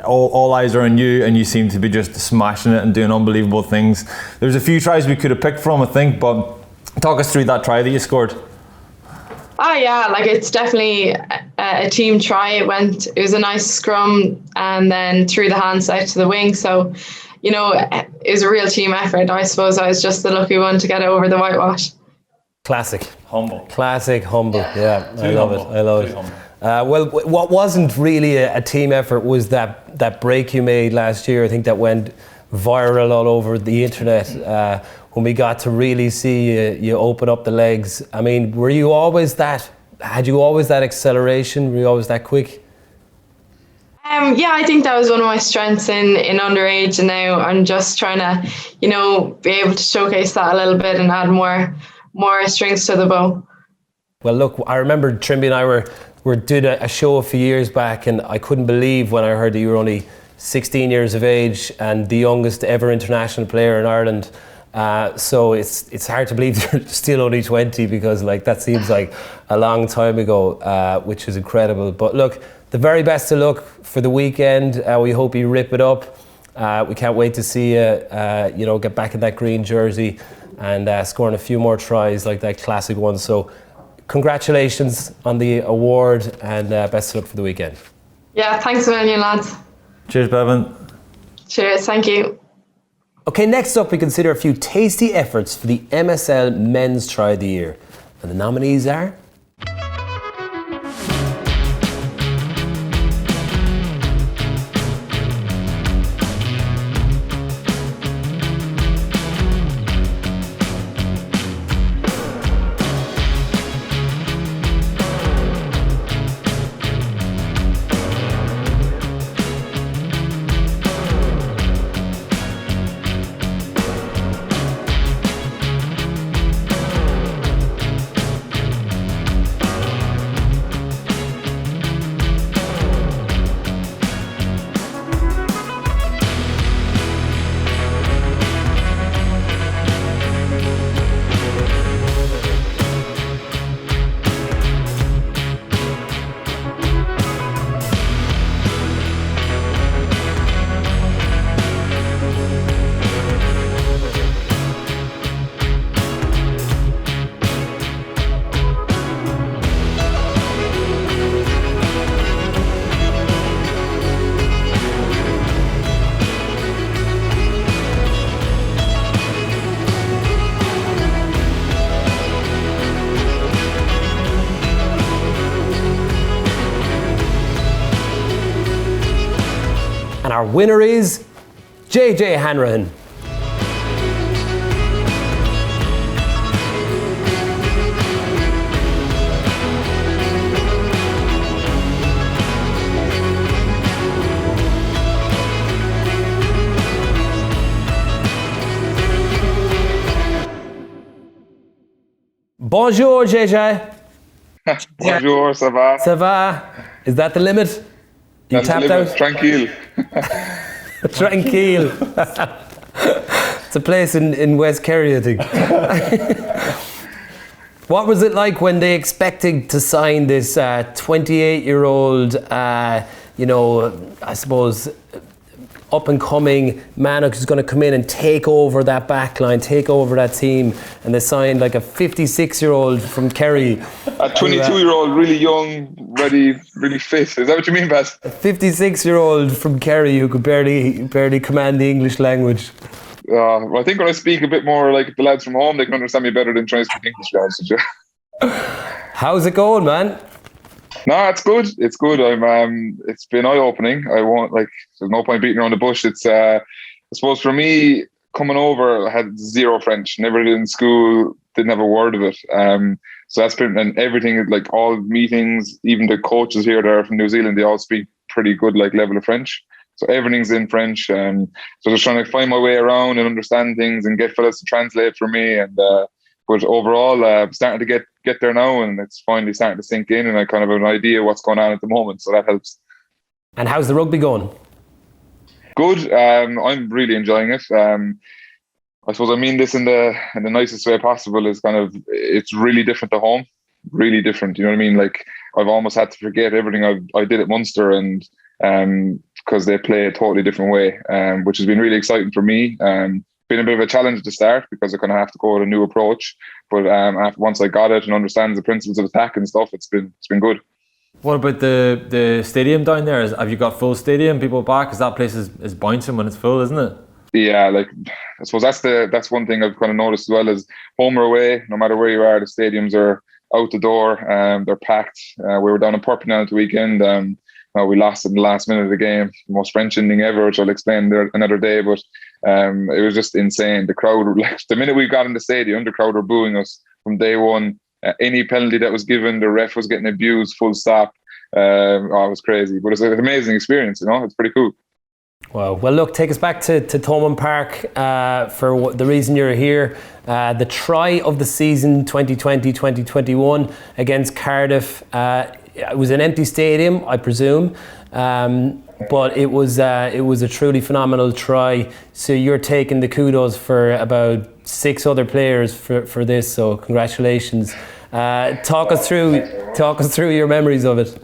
all eyes are on you, and you seem to be just smashing it and doing unbelievable things. There's a few tries we could have picked from, I think, but talk us through that try that you scored.
Oh yeah, like it's definitely a team try. It was a nice scrum and then through the hands out to the wing. So, you know, it was a real team effort. I suppose I was just the lucky one to get over the whitewash.
Classic.
Humble.
Classic, humble. Yeah, I love
humble.
it. I love it. Well, what wasn't really a team effort was that break you made last year. I think that went viral all over the internet when we got to really see you open up the legs. I mean, had you always that acceleration? Were you always that quick?
Yeah, I think that was one of my strengths in underage, and now I'm just trying to, you know, be able to showcase that a little bit and add more strings to the bow.
Well, look, I remember Trimby and I were doing a show a few years back, and I couldn't believe when I heard that you were only 16 years of age and the youngest ever international player in Ireland. So it's hard to believe you're still only 20, because like that seems like a long time ago, which is incredible. But look, the very best of luck for the weekend. We hope you rip it up. We can't wait to see you, get back in that green jersey and scoring a few more tries like that classic one. So congratulations on the award, and best of luck for the weekend.
Yeah, thanks a million, lads.
Cheers, Bevan.
Cheers, thank you.
Okay, next up we consider a few tasty efforts for the MSL Men's Try of the Year. And the nominees are... And our winner is JJ Hanrahan. Bonjour, JJ.
Bonjour, ça va?
Ça va? Is that the limit? You
That's
tapped
the limit.
out?
Tranquille.
Tranquille. It's a place in West Kerry, I think. What was it like when they expected to sign this 28-year-old, I suppose, up-and-coming man who's going to come in and take over that back line, take over that team, and they signed like a 56-year-old from Kerry.
A 22-year-old, really young, ready, really fit. Is that what you mean, Baz?
A 56-year-old from Kerry who could barely command the English language.
Well, I think when I speak a bit more like the lads from home, they can understand me better than trying to speak English, guys.
How's it going, man?
No, it's good. It's good. It's been eye-opening. There's no point beating around the bush. It's, I suppose for me, coming over, I had zero French, never did in school, didn't have a word of it. So that's been, and everything, like all meetings, even the coaches here that are from New Zealand, they all speak pretty good, like level of French. So everything's in French. So just trying to find my way around and understand things and get fellas to translate for me. But But overall, starting to get there now, and it's finally starting to sink in, and I kind of have an idea what's going on at the moment, so that helps.
And how's the rugby going?
Good. I'm really enjoying it. I suppose I mean this in the nicest way possible. Is kind of, it's really different to home, really different. You know what I mean? Like, I've almost had to forget everything I did at Munster, and because they play a totally different way, which has been really exciting for me. Been a bit of a challenge at the start because I kind of have to go with a new approach. But once I got it and understand the principles of attack and stuff, it's been good.
What about the stadium down there? Have you got full stadium, people back? Because that place is bouncing when it's full, isn't it?
Yeah, like, I suppose that's one thing I've kind of noticed as well, is home or away, no matter where you are, the stadiums are out the door. They're packed. We were down in Portland at the weekend. We lost in the last minute of the game, the most French ending ever, which I'll explain there another day. But it was just insane. The crowd, like, the minute we got in the stadium, the crowd were booing us from day one. Any penalty that was given, the ref was getting abused, full stop. It was crazy. But it's an amazing experience, it's pretty cool.
Wow. Well, look, take us back to Thomond Park for the reason you're here. The try of the season 2020-2021 against Cardiff. It was an empty stadium, I presume, but it was a truly phenomenal try. So you're taking the kudos for about 6 other players for this. So congratulations. Talk us through your memories of it.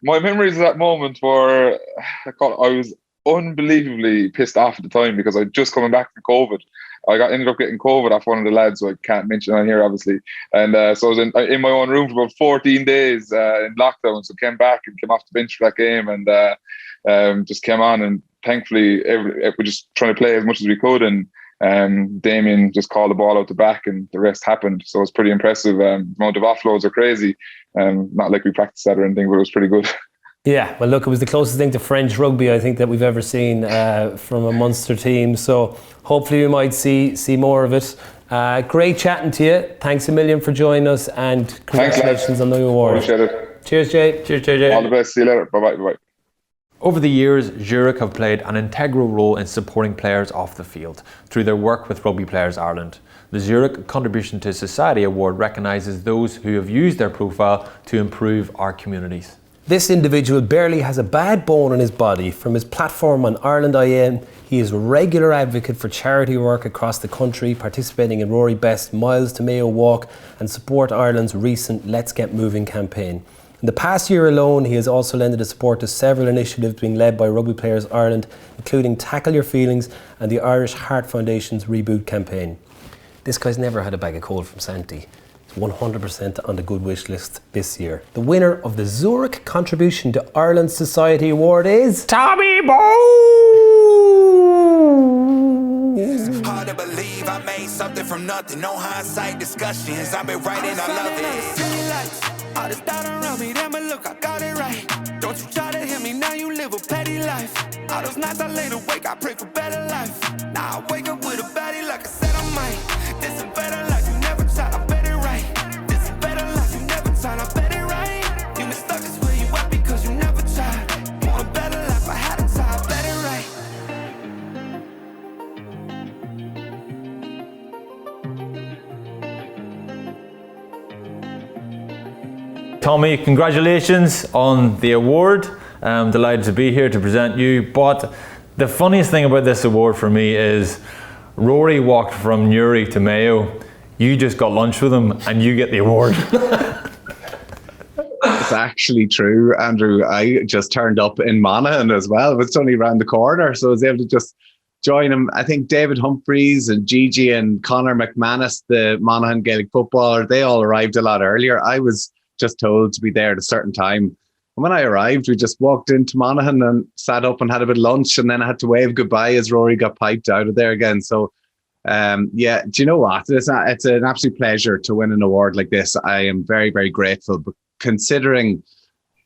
My memories of that moment were, I was unbelievably pissed off at the time because I'd just coming back from COVID. I ended up getting COVID off one of the lads, so I can't mention on here, obviously. And so I was in my own room for about 14 days in lockdown. So came back and came off the bench for that game, and just came on. And thankfully, we're just trying to play as much as we could. And Damien just called the ball out the back, and the rest happened. So it was pretty impressive. The amount of offloads are crazy. Not like we practiced that or anything, but it was pretty good. Yeah,
well, look, it was the closest thing to French rugby I think that we've ever seen from a Munster team. So hopefully we might see more of it. Great chatting to you. Thanks a million for joining us, and congratulations on the award.
Appreciate it.
Cheers, Jay.
Cheers, JJ.
All the best. See you later. Bye bye.
Over the years, Zurich have played an integral role in supporting players off the field through their work with Rugby Players Ireland. The Zurich Contribution to Society Award recognises those who have used their profile to improve our communities.
This individual barely has a bad bone in his body. From his platform on Ireland IN, he is a regular advocate for charity work across the country, participating in Rory Best's Miles to Mayo Walk and Support Ireland's recent Let's Get Moving campaign. In the past year alone, he has also lended his support to several initiatives being led by Rugby Players Ireland, including Tackle Your Feelings and the Irish Heart Foundation's Reboot campaign. This guy's never had a bag of coal from Santi. 100% on the good wish list this year. The winner of the Zurich Contribution to Ireland Society Award is Tommy Bow!
Hard to believe I made something from nothing. No hindsight discussions. I've been writing, I love it. All this doubt around me, damn it, look, I got it right. Don't you try to hit me, now you live a petty life. All those nights I laid awake, I pray for better life. Now I wake up with a baddie like I said I might. This is better life, you never tried, I bet it right. This is better life, you never tried, I bet it right. You been stuck, it's where you at because you never tried. Want a better life, I had to try, I bet it right.
Tommy, congratulations on the award. I'm delighted to be here to present you. But the funniest thing about this award for me is Rory walked from Newry to Mayo. You just got lunch with him and you get the award.
It's actually true, Andrew. I just turned up in Monaghan as well. It was only around the corner, so I was able to just join him. I think David Humphreys and Gigi and Conor McManus, the Monaghan Gaelic footballer, they all arrived a lot earlier. I was just told to be there at a certain time. And when I arrived, we just walked into Monaghan and sat up and had a bit of lunch, and then I had to wave goodbye as Rory got piped out of there again. So, yeah, do you know what? It's an absolute pleasure to win an award like this. I am very, very grateful, but considering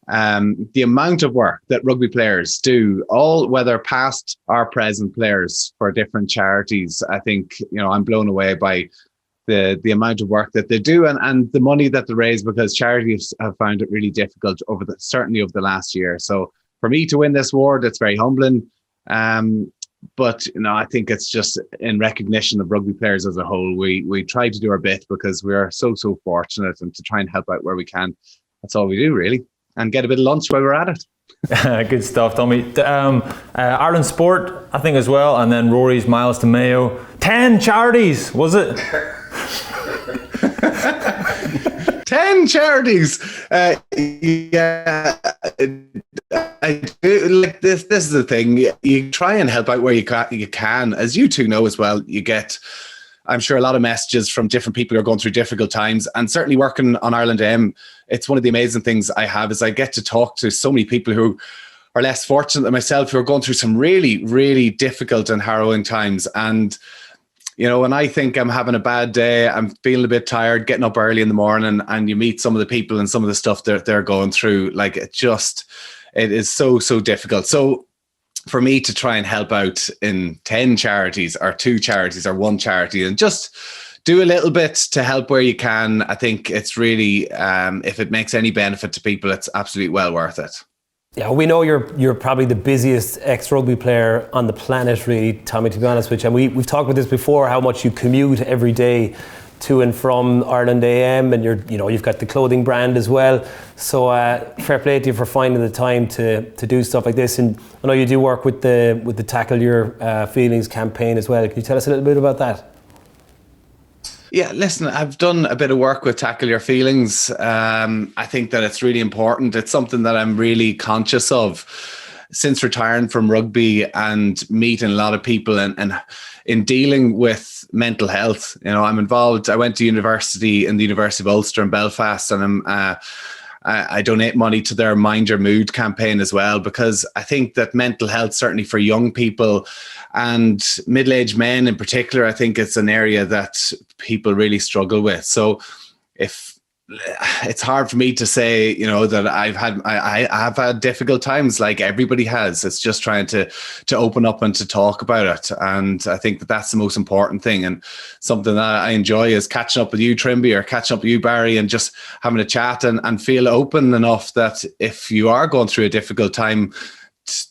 the amount of work that rugby players do, all whether past or present players for different charities, I think, I'm blown away by the amount of work that they do and the money that they raise, because charities have found it really difficult certainly over the last year. So for me to win this award, it's very humbling. But I think it's just in recognition of rugby players as a whole. We try to do our bit because we are so fortunate, and to try and help out where we can. That's all we do, really, and get a bit of lunch while we're at it.
Good stuff, Tommy. Ireland Sport, I think, as well, and then Rory's Miles to Mayo. 10 charities, was it?
10 charities. Yeah, I do, like this. This is the thing. You try and help out where you can. As you two know as well, you get, I'm sure, a lot of messages from different people who are going through difficult times. And certainly working on Ireland AM, it's one of the amazing things I have is I get to talk to so many people who are less fortunate than myself, who are going through some really, really difficult and harrowing times. And when I think I'm having a bad day, I'm feeling a bit tired, getting up early in the morning, and you meet some of the people and some of the stuff they're going through, like it is so difficult. So for me to try and help out in 10 charities or 2 charities or 1 charity and just do a little bit to help where you can, I think it's really, if it makes any benefit to people, it's absolutely well worth it.
Yeah, we know you're probably the busiest ex-rugby player on the planet, really, Tommy, to be honest with you. And we've talked about this before, how much you commute every day to and from Ireland AM, and you've got the clothing brand as well. So fair play to you for finding the time to do stuff like this. And I know you do work with the Tackle Your Feelings campaign as well. Can you tell us a little bit about that?
Yeah, listen, I've done a bit of work with Tackle Your Feelings. I think that it's really important. It's something that I'm really conscious of since retiring from rugby and meeting a lot of people and in dealing with mental health. I'm involved. I went to university in the University of Ulster in Belfast, and I donate money to their Mind Your Mood campaign as well, because I think that mental health, certainly for young people and middle-aged men in particular, I think it's an area that people really struggle with. So if it's hard for me to say, that I have had difficult times like everybody has. It's just trying to open up and to talk about it. And I think that that's the most important thing. And something that I enjoy is catching up with you, Trimby, or catching up with you, Barry, and just having a chat and feel open enough that if you are going through a difficult time,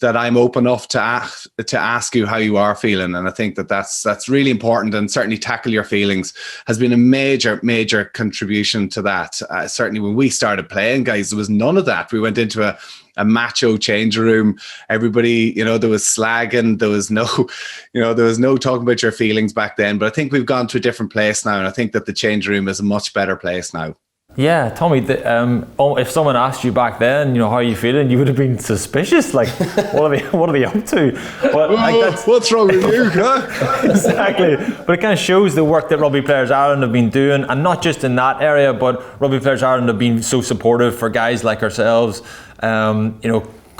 that I'm open enough to ask you how you are feeling. And I think that that's really important, and certainly Tackle Your Feelings has been a major contribution to that. Certainly when we started playing, guys, there was none of that. We went into a macho change room. Everybody, there was slagging, there was no talking about your feelings back then. But I think we've gone to a different place now, and I think that the change room is a much better place now.
Yeah, Tommy, if someone asked you back then, how are you feeling, you would have been suspicious. Like, what are they up to? But
what's wrong with you, huh?
Exactly. But it kind of shows the work that Rugby Players Ireland have been doing, and not just in that area, but Rugby Players Ireland have been so supportive for guys like ourselves, gone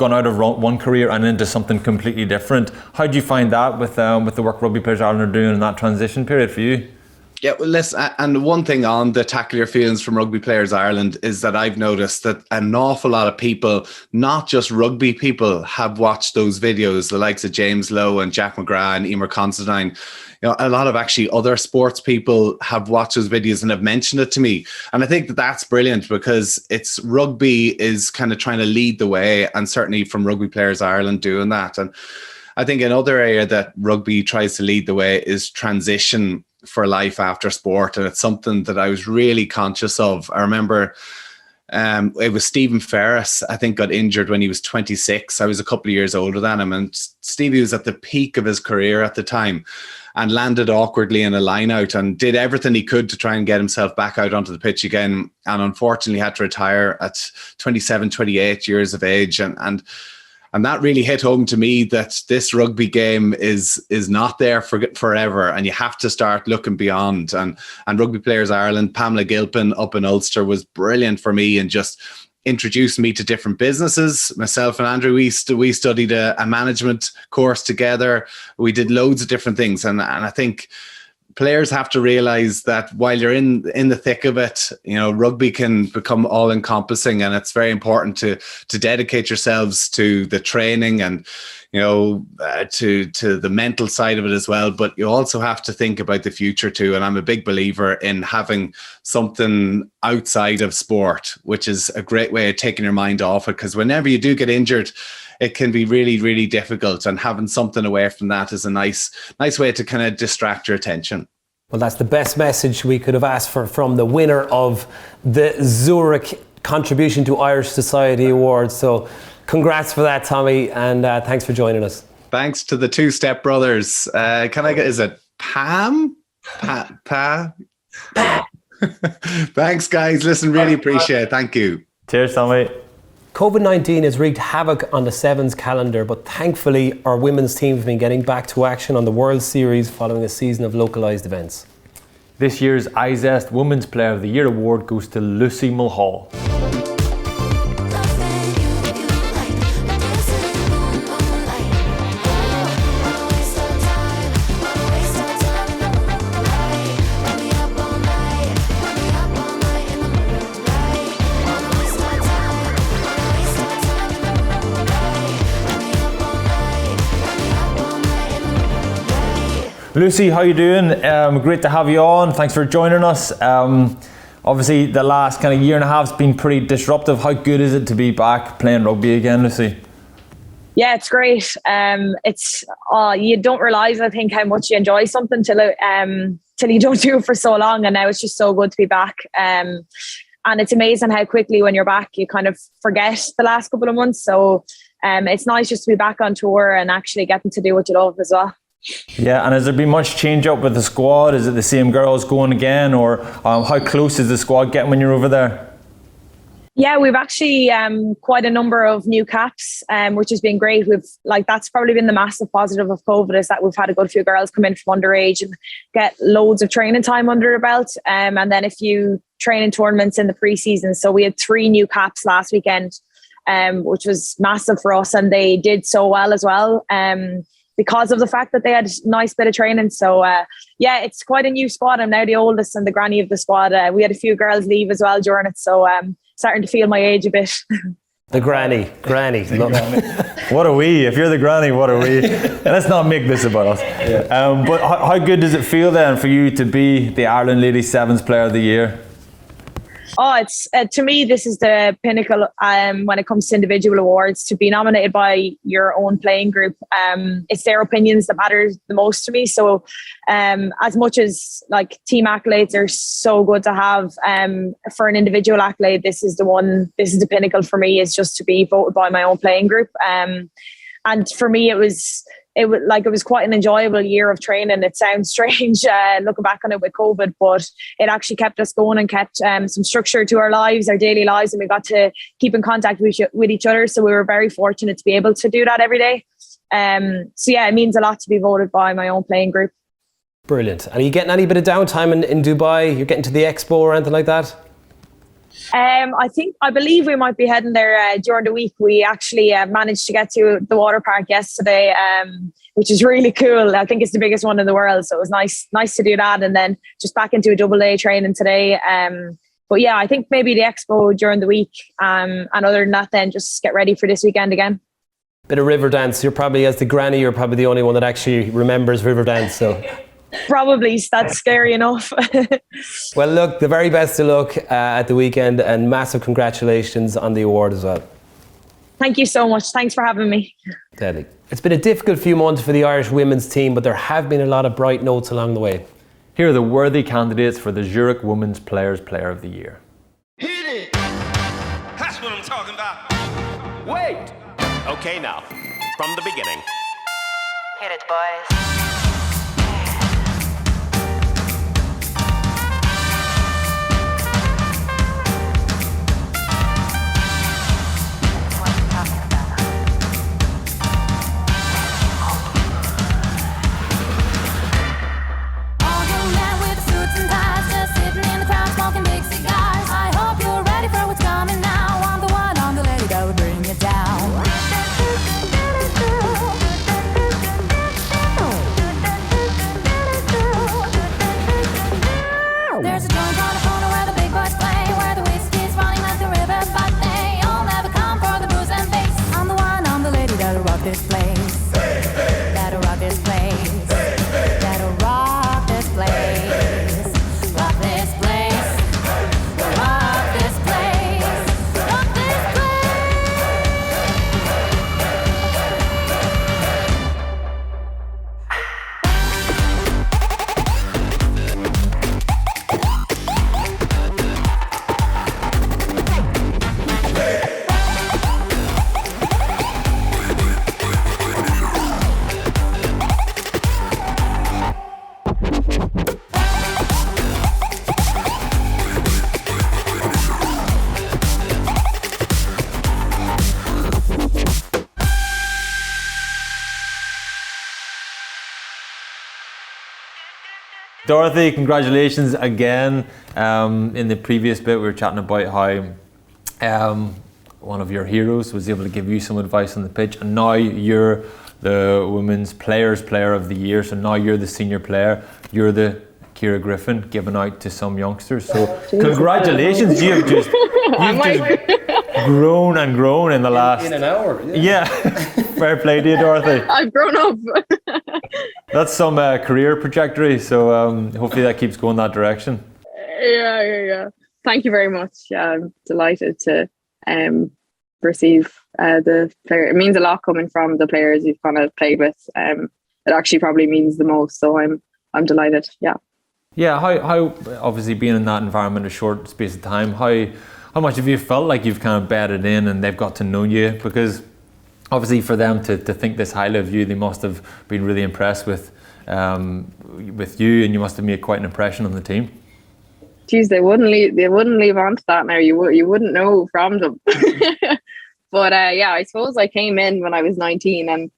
out of one career and into something completely different. How do you find that with the work Rugby Players Ireland are doing in that transition period for you?
Yeah, well, listen, and one thing on the Tackle Your Feelings from Rugby Players Ireland is that I've noticed that an awful lot of people, not just rugby people, have watched those videos, the likes of James Lowe and Jack McGrath and Emer Considine. A lot of actually other sports people have watched those videos and have mentioned it to me. And I think that that's brilliant, because it's rugby is kind of trying to lead the way, and certainly from Rugby Players Ireland doing that. And I think another area that rugby tries to lead the way is transition for life after sport, and it's something that I was really conscious of. I remember it was Stephen Ferris, I think, got injured when he was 26. I was a couple of years older than him, and Stevie was at the peak of his career at the time and landed awkwardly in a line out and did everything he could to try and get himself back out onto the pitch again, and unfortunately had to retire at 27, 28 years of age. And that really hit home to me that this rugby game is not there for forever, and you have to start looking beyond. And Rugby Players Ireland, Pamela Gilpin up in Ulster was brilliant for me and just introduced me to different businesses. Myself and Andrew, we studied a management course together. We did loads of different things, and I think players have to realize that while you're in the thick of it, rugby can become all encompassing, and it's very important to dedicate yourselves to the training and, to the mental side of it as well. But you also have to think about the future too. And I'm a big believer in having something outside of sport, which is a great way of taking your mind off it. Because whenever you do get injured, it can be really, really difficult. And having something away from that is a nice way to kind of distract your attention.
Well, that's the best message we could have asked for from the winner of the Zurich Contribution to Irish Society Award. So congrats for that, Tommy, and thanks for joining us.
Thanks to the two step brothers. Is it Pam? Thanks, guys. Listen, really appreciate it. Thank you.
Cheers, Tommy.
COVID-19 has wreaked havoc on the Sevens calendar, but thankfully our women's team have been getting back to action on the World Series following a season of localised events.
This year's iZest Women's Player of the Year award goes to Lucy Mulhall. Lucy, how you doing? Great to have you on. Thanks for joining us. Obviously, the last kind of year and a half has been pretty disruptive. How good is it to be back playing rugby again, Lucy?
Yeah, it's great. It's you don't realise, I think, how much you enjoy something till you don't do it for so long. And now it's just so good to be back. And it's amazing how quickly when you're back, you kind of forget the last couple of months. So it's nice just to be back on tour and actually getting to do what you love as well.
Yeah, and has there been much change up with the squad? Is it the same girls going again, or how close is the squad getting when you're over there?
Yeah, we've actually quite a number of new caps, which has been great. That's probably been the massive positive of COVID, is that we've had a good few girls come in from underage and get loads of training time under their belt, and then a few training tournaments in the pre-season. So we had 3 new caps last weekend, which was massive for us, and they did so well as well. Because of the fact that they had a nice bit of training. So, it's quite a new squad. I'm now the oldest and the granny of the squad. We had a few girls leave as well during it. So, starting to feel my age a bit.
The granny.
What are we? If you're the granny, what are we? Let's not make this about us. Yeah. But how good does it feel then for you to be the Ireland Ladies Sevens Player of the Year?
Oh, it's to me, this is the pinnacle when it comes to individual awards. To be nominated by your own playing group, it's their opinions that matter the most to me. So as much as like team accolades are so good to have, for an individual accolade, this is the pinnacle for me, is just to be voted by my own playing group. And for me, it was quite an enjoyable year of training. It sounds strange looking back on it with COVID, but it actually kept us going and kept some structure to our lives, our daily lives, and we got to keep in contact with each other. So we were very fortunate to be able to do that every day. It means a lot to be voted by my own playing group.
Brilliant. And are you getting any bit of downtime in Dubai? You're getting to the expo or anything like that?
I believe we might be heading there during the week. We actually managed to get to the water park yesterday, which is really cool. I think it's the biggest one in the world, so it was nice to do that, and then just back into a double day training today. But yeah, I think maybe the expo during the week, and other than that, then just get ready for this weekend again.
Bit of river dance. You're probably, as the granny, you're probably the only one that actually remembers river dance. So.
Probably, that's scary enough.
Well, look, the very best of luck at the weekend, and massive congratulations on the award as well.
Thank you so much. Thanks for having me.
Deadly. It's been a difficult few months for the Irish women's team, but there have been a lot of bright notes along the way.
Here are the worthy candidates for the Zurich Women's Players Player of the Year.
Hit it! That's what I'm talking about. Wait! Okay, now, from the beginning.
Hit it, boys.
Dorothy, congratulations again. In the previous bit, we were chatting about how one of your heroes was able to give you some advice on the pitch, and now you're the Women's Players Player of the Year. So now you're the senior player. You're the Ciara Griffin given out to some youngsters. So congratulations, you've just grown and grown in the last
in an hour.
Yeah. Fair play to you, Dorothy.
I've grown up.
That's some career trajectory. So hopefully that keeps going that direction.
Yeah. Thank you very much. Yeah, I'm delighted to receive the player. It means a lot coming from the players you've kind of played with. It actually probably means the most. So I'm delighted. Yeah.
Yeah. How obviously being in that environment a short space of time, how much have you felt like you've kind of bedded in and they've got to know you? Because obviously for them to think this highly of you, they must have been really impressed with you, and you must have made quite an impression on the team.
Geez, they wouldn't leave on to that now. You wouldn't know from them. But yeah, I suppose I came in when I was 19, and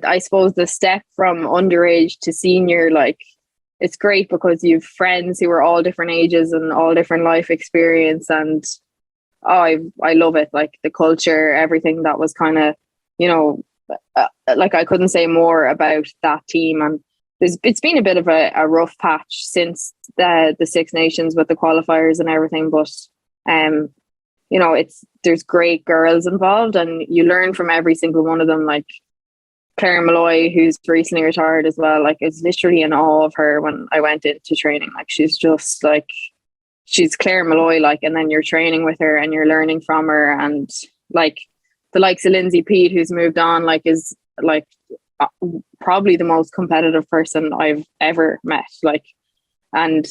I suppose the step from underage to senior, like, it's great because you've friends who are all different ages and all different life experience, and I love it. Like the culture, everything that was kind of, like I couldn't say more about that team. And it's been a bit of a rough patch since the Six Nations with the qualifiers and everything, but there's great girls involved, and you learn from every single one of them. Like Claire Malloy, who's recently retired as well, like it's literally in awe of her when I went into training. Like she's just like, she's Claire Malloy, like, and then you're training with her and you're learning from her. And like the likes of Lindsay Pete, who's moved on, like is like probably the most competitive person I've ever met. Like, and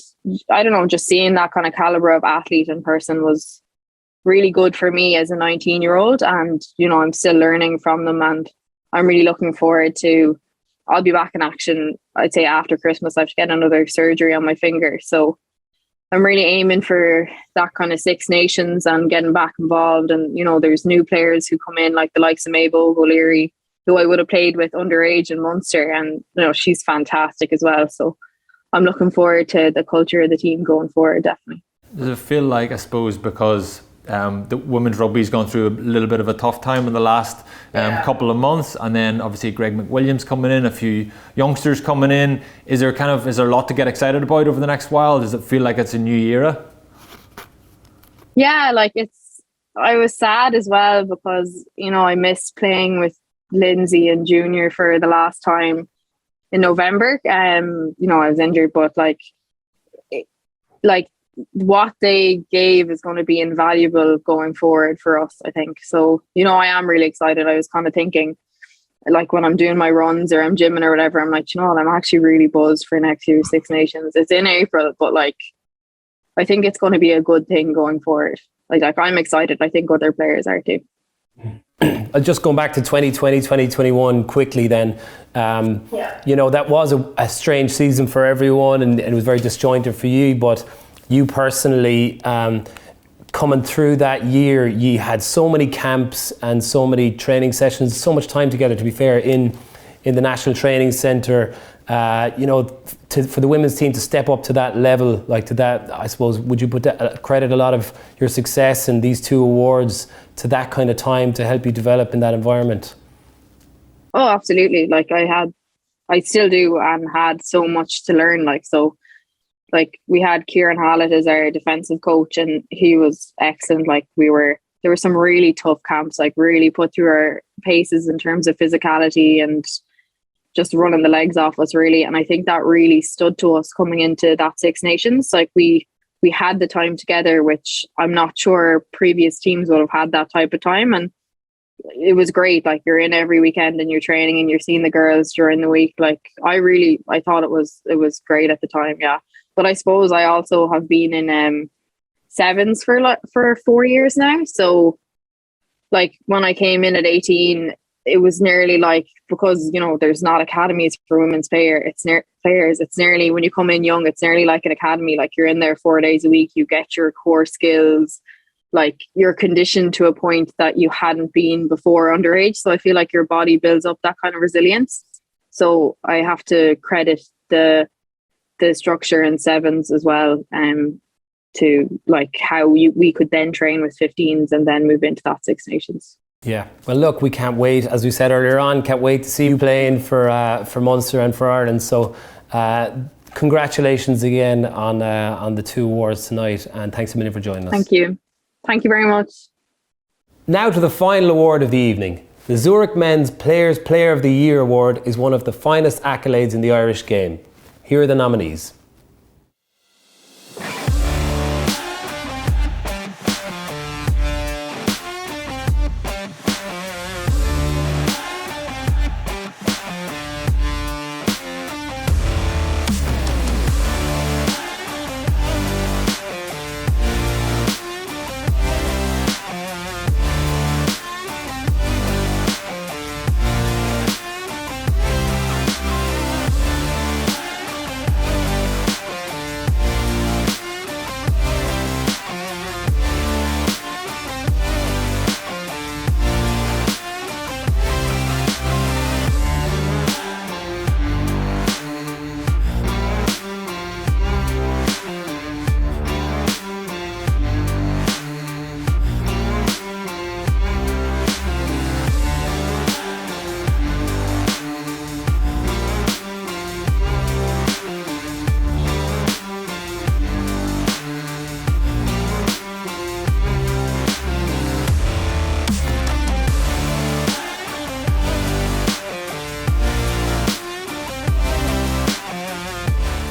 I don't know, just seeing that kind of caliber of athlete in person was really good for me as a 19-year-old. And, I'm still learning from them, and I'm really looking forward to, I'll be back in action, I'd say after Christmas. I have to get another surgery on my finger. So I'm really aiming for that kind of Six Nations and getting back involved. And, there's new players who come in, like the likes of Mabel O'Leary, who I would have played with underage in Munster. And, she's fantastic as well. So I'm looking forward to the culture of the team going forward, definitely.
Does it feel like, I suppose, because the women's rugby's gone through a little bit of a tough time in the last couple of months, and then obviously Greg McWilliams coming in, a few youngsters coming in. Is there a lot to get excited about over the next while? Does it feel like it's a new era?
Yeah, like I was sad as well because, I missed playing with Lindsay and Junior for the last time in November. I was injured, but like what they gave is going to be invaluable going forward for us, I think. So, I am really excited. I was kind of thinking, like, when I'm doing my runs or I'm gymming or whatever, I'm like, I'm actually really buzzed for next year's Six Nations. It's in April, but like, I think it's going to be a good thing going forward. Like I'm excited. I think other players are too.
I'll just go back to 2020, 2021 quickly then. That was a strange season for everyone, and it was very disjointed for you, but you personally, coming through that year, you had so many camps and so many training sessions, so much time together, to be fair, in the National Training Centre. For the women's team to step up to that level, like to that, I suppose, would you credit a lot of your success in these two awards to that kind of time to help you develop in that environment?
Oh, absolutely. Like I still do, and had so much to learn. Like we had Kieran Hallett as our defensive coach, and he was excellent. Like there were some really tough camps, like really put through our paces in terms of physicality and just running the legs off us, really. And I think that really stood to us coming into that Six Nations. Like we had the time together, which I'm not sure previous teams would have had that type of time. And it was great. Like you're in every weekend and you're training and you're seeing the girls during the week. Like I thought it was great at the time. Yeah. But I suppose I also have been in sevens for 4 years now. So like when I came in at 18, it was nearly like, because, there's not academies for women's players. It's nearly, when you come in young, it's nearly like an academy. Like you're in there 4 days a week, you get your core skills, like you're conditioned to a point that you hadn't been before underage. So I feel like your body builds up that kind of resilience. So I have to credit the the structure in sevens as well, to like how we could then train with 15s and then move into that Six Nations.
Yeah, well look, we can't wait, as we said earlier on, can't wait to see you playing for Munster and for Ireland. So congratulations again on the 2 awards tonight, and thanks a million for joining us.
Thank you very much. Now
to the final award of the evening. The Zurich Men's Players Player of the Year award is one of the finest accolades in the Irish game. Here are the nominees.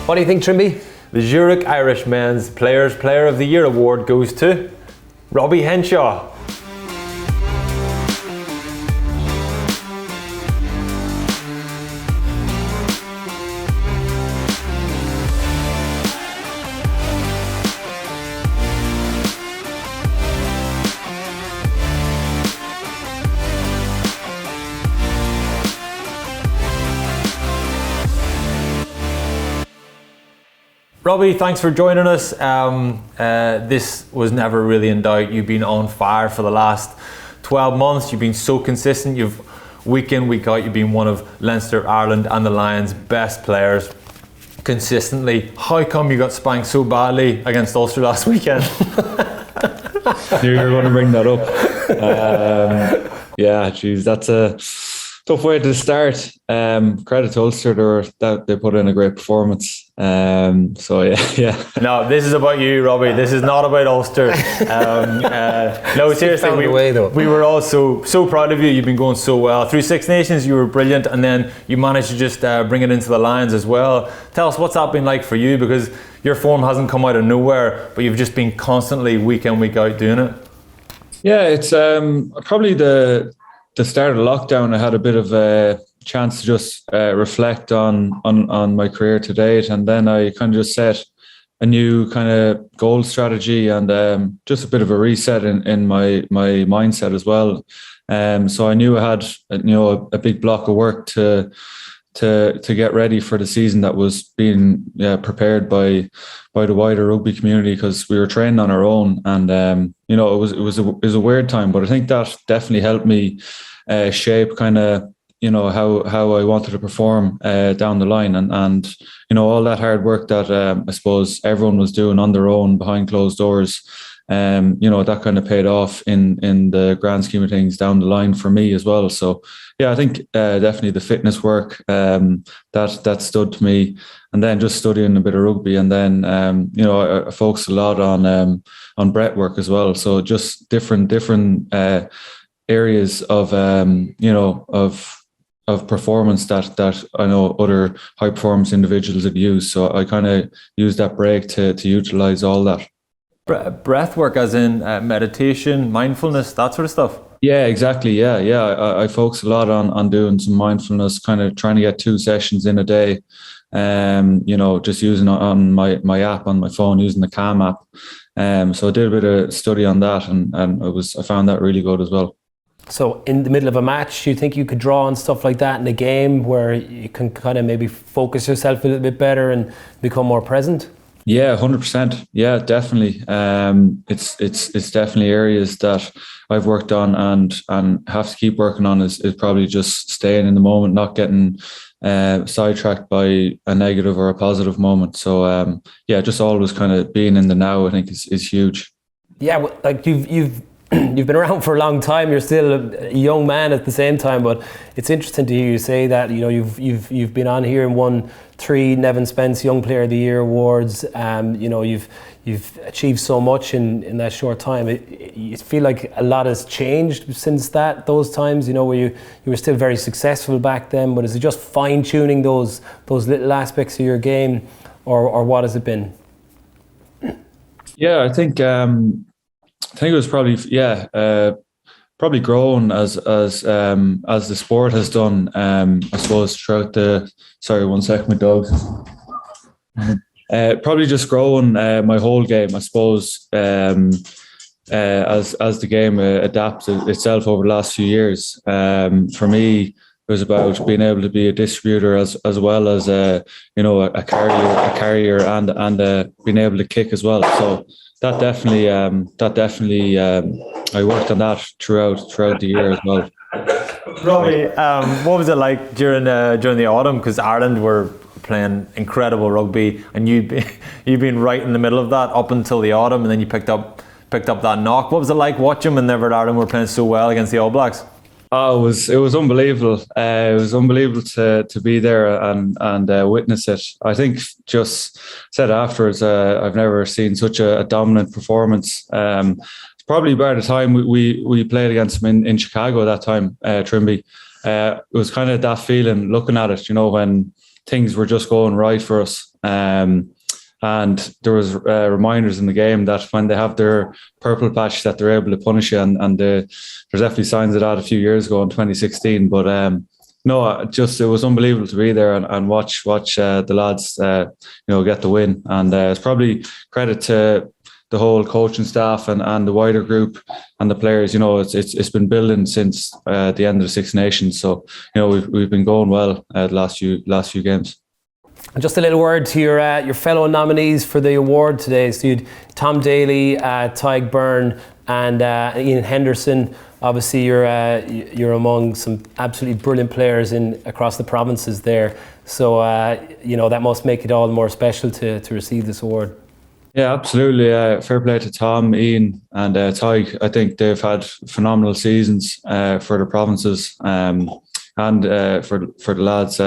What do you think, Trimby?
The Zurich Irish Men's Players Player of the Year award goes to Robbie Henshaw. Robbie, thanks for joining us. This was never really in doubt. You've been on fire for the last 12 months. You've been so consistent. You've week in, week out, you've been one of Leinster, Ireland and the Lions' best players consistently. How come you got spanked so badly against Ulster last weekend?
Knew you were going to bring that up. Yeah, geez, that's a tough way to start. Credit to Ulster, they put in a great performance. So yeah.
No, this is about you, Robbie. This is not about Ulster. No, seriously, we were all so proud of you. You've been going so well through Six Nations. You were brilliant, and then you managed to just bring it into the Lions as well. Tell us, what's that been like for you? Because your form hasn't come out of nowhere, but you've just been constantly week in, week out doing it.
Yeah, it's probably the start of the lockdown. I had a bit of a chance to just reflect on my career to date, and then I kind of just set a new kind of goal strategy and just a bit of a reset in my mindset as well. So I knew I had a big block of work to get ready for the season that was being prepared by the wider rugby community, because we were training on our own, and it was a weird time, but I think that definitely helped me shape kind of how I wanted to perform down the line, and all that hard work that I suppose everyone was doing on their own behind closed doors, that kind of paid off in the grand scheme of things down the line for me as well. So yeah, I think definitely the fitness work that stood to me, and then just studying a bit of rugby, and then I focused a lot on breath work as well. So just different areas of performance that I know other high performance individuals have used. So I kind of used that break to utilize all that.
Breath work as in meditation, mindfulness, that sort of stuff?
Yeah, exactly. Yeah. I focus a lot on doing some mindfulness, kind of trying to get 2 sessions in a day. Just using on my app on my phone, using the Calm app. So I did a bit of study on that, and I found that really good as well.
So in the middle of a match, do you think you could draw on stuff like that in a game where you can kind of maybe focus yourself a little bit better and become more present?
Yeah, 100%. Yeah, definitely. It's definitely areas that I've worked on and have to keep working on is probably just staying in the moment, not getting sidetracked by a negative or a positive moment. So yeah, just always kind of being in the now, I think is huge.
Yeah, like you've you've been around for a long time. You're still a young man at the same time, but it's interesting to hear you say that. You know, you've been on here and won 3 Nevin Spence Young Player of the Year awards. You know, you've achieved so much in that short time. You feel like a lot has changed since those times. You know, where you were still very successful back then. But is it just fine tuning those little aspects of your game, or what has it been?
Yeah, I think it was probably probably grown as the sport has done. I suppose throughout the one second, my dog. Probably just growing my whole game, I suppose, as the game adapted itself over the last few years. For me, it was about being able to be a distributor as well as a carrier and being able to kick as well. So that definitely I worked on that throughout the year as well.
Robbie, what was it like during the autumn? Because Ireland were playing incredible rugby, and you'd been right in the middle of that up until the autumn, and then you picked up that knock. What was it like watching whenever Ireland were playing so well against the All Blacks?
Oh, it was unbelievable. It was unbelievable to be there and witness it. I think just said afterwards, I've never seen such a dominant performance. Probably by the time we played against them in Chicago at that time, Trimby. It was kind of that feeling looking at it, you know, when things were just going right for us. And there was reminders in the game that when they have their purple patch that they're able to punish you, and there's definitely signs of that a few years ago in 2016. But no, it was unbelievable to be there and watch the lads get the win. And it's probably credit to the whole coaching staff and the wider group and the players. You know, it's been building since the end of the Six Nations. So you know we've been going well the last few games.
And just a little word to your fellow nominees for the award today. So you had Tom Daly, Tyg Byrne, and Ian Henderson. Obviously, you're among some absolutely brilliant players across the provinces there. So that must make it all the more special to receive this award.
Yeah, absolutely. Fair play to Tom, Ian, and Tyg. I think they've had phenomenal seasons for the provinces, and for the lads.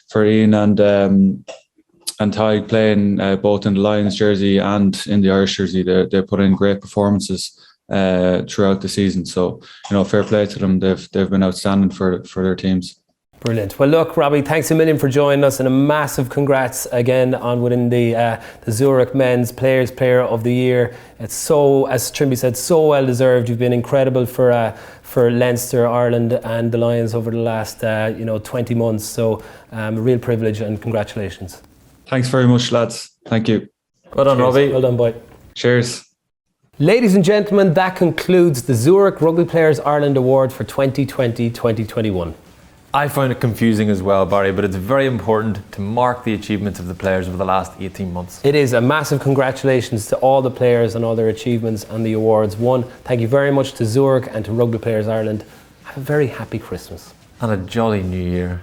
For Ian and Tyg playing both in the Lions jersey and in the Irish jersey, they put in great performances throughout the season. So fair play to them. They've been outstanding for their teams.
Brilliant. Well, look, Robbie, thanks a million for joining us, and a massive congrats again on winning the Zurich Men's Player of the Year. It's so, as Trimby said, so well deserved. You've been incredible for Leinster, Ireland, and the Lions over the last 20 months. So, a real privilege, and congratulations.
Thanks very much, lads. Thank you.
Well done, Robbie.
Well done, boy.
Cheers.
Ladies and gentlemen, that concludes the Zurich Rugby Players Ireland Award for 2020-2021.
I find it confusing as well, Barry, but it's very important to mark the achievements of the players over the last 18 months.
It is. A massive congratulations to all the players and all their achievements and the awards won. Thank you very much to Zurich and to Rugby Players Ireland. Have a very happy Christmas.
And a jolly new year.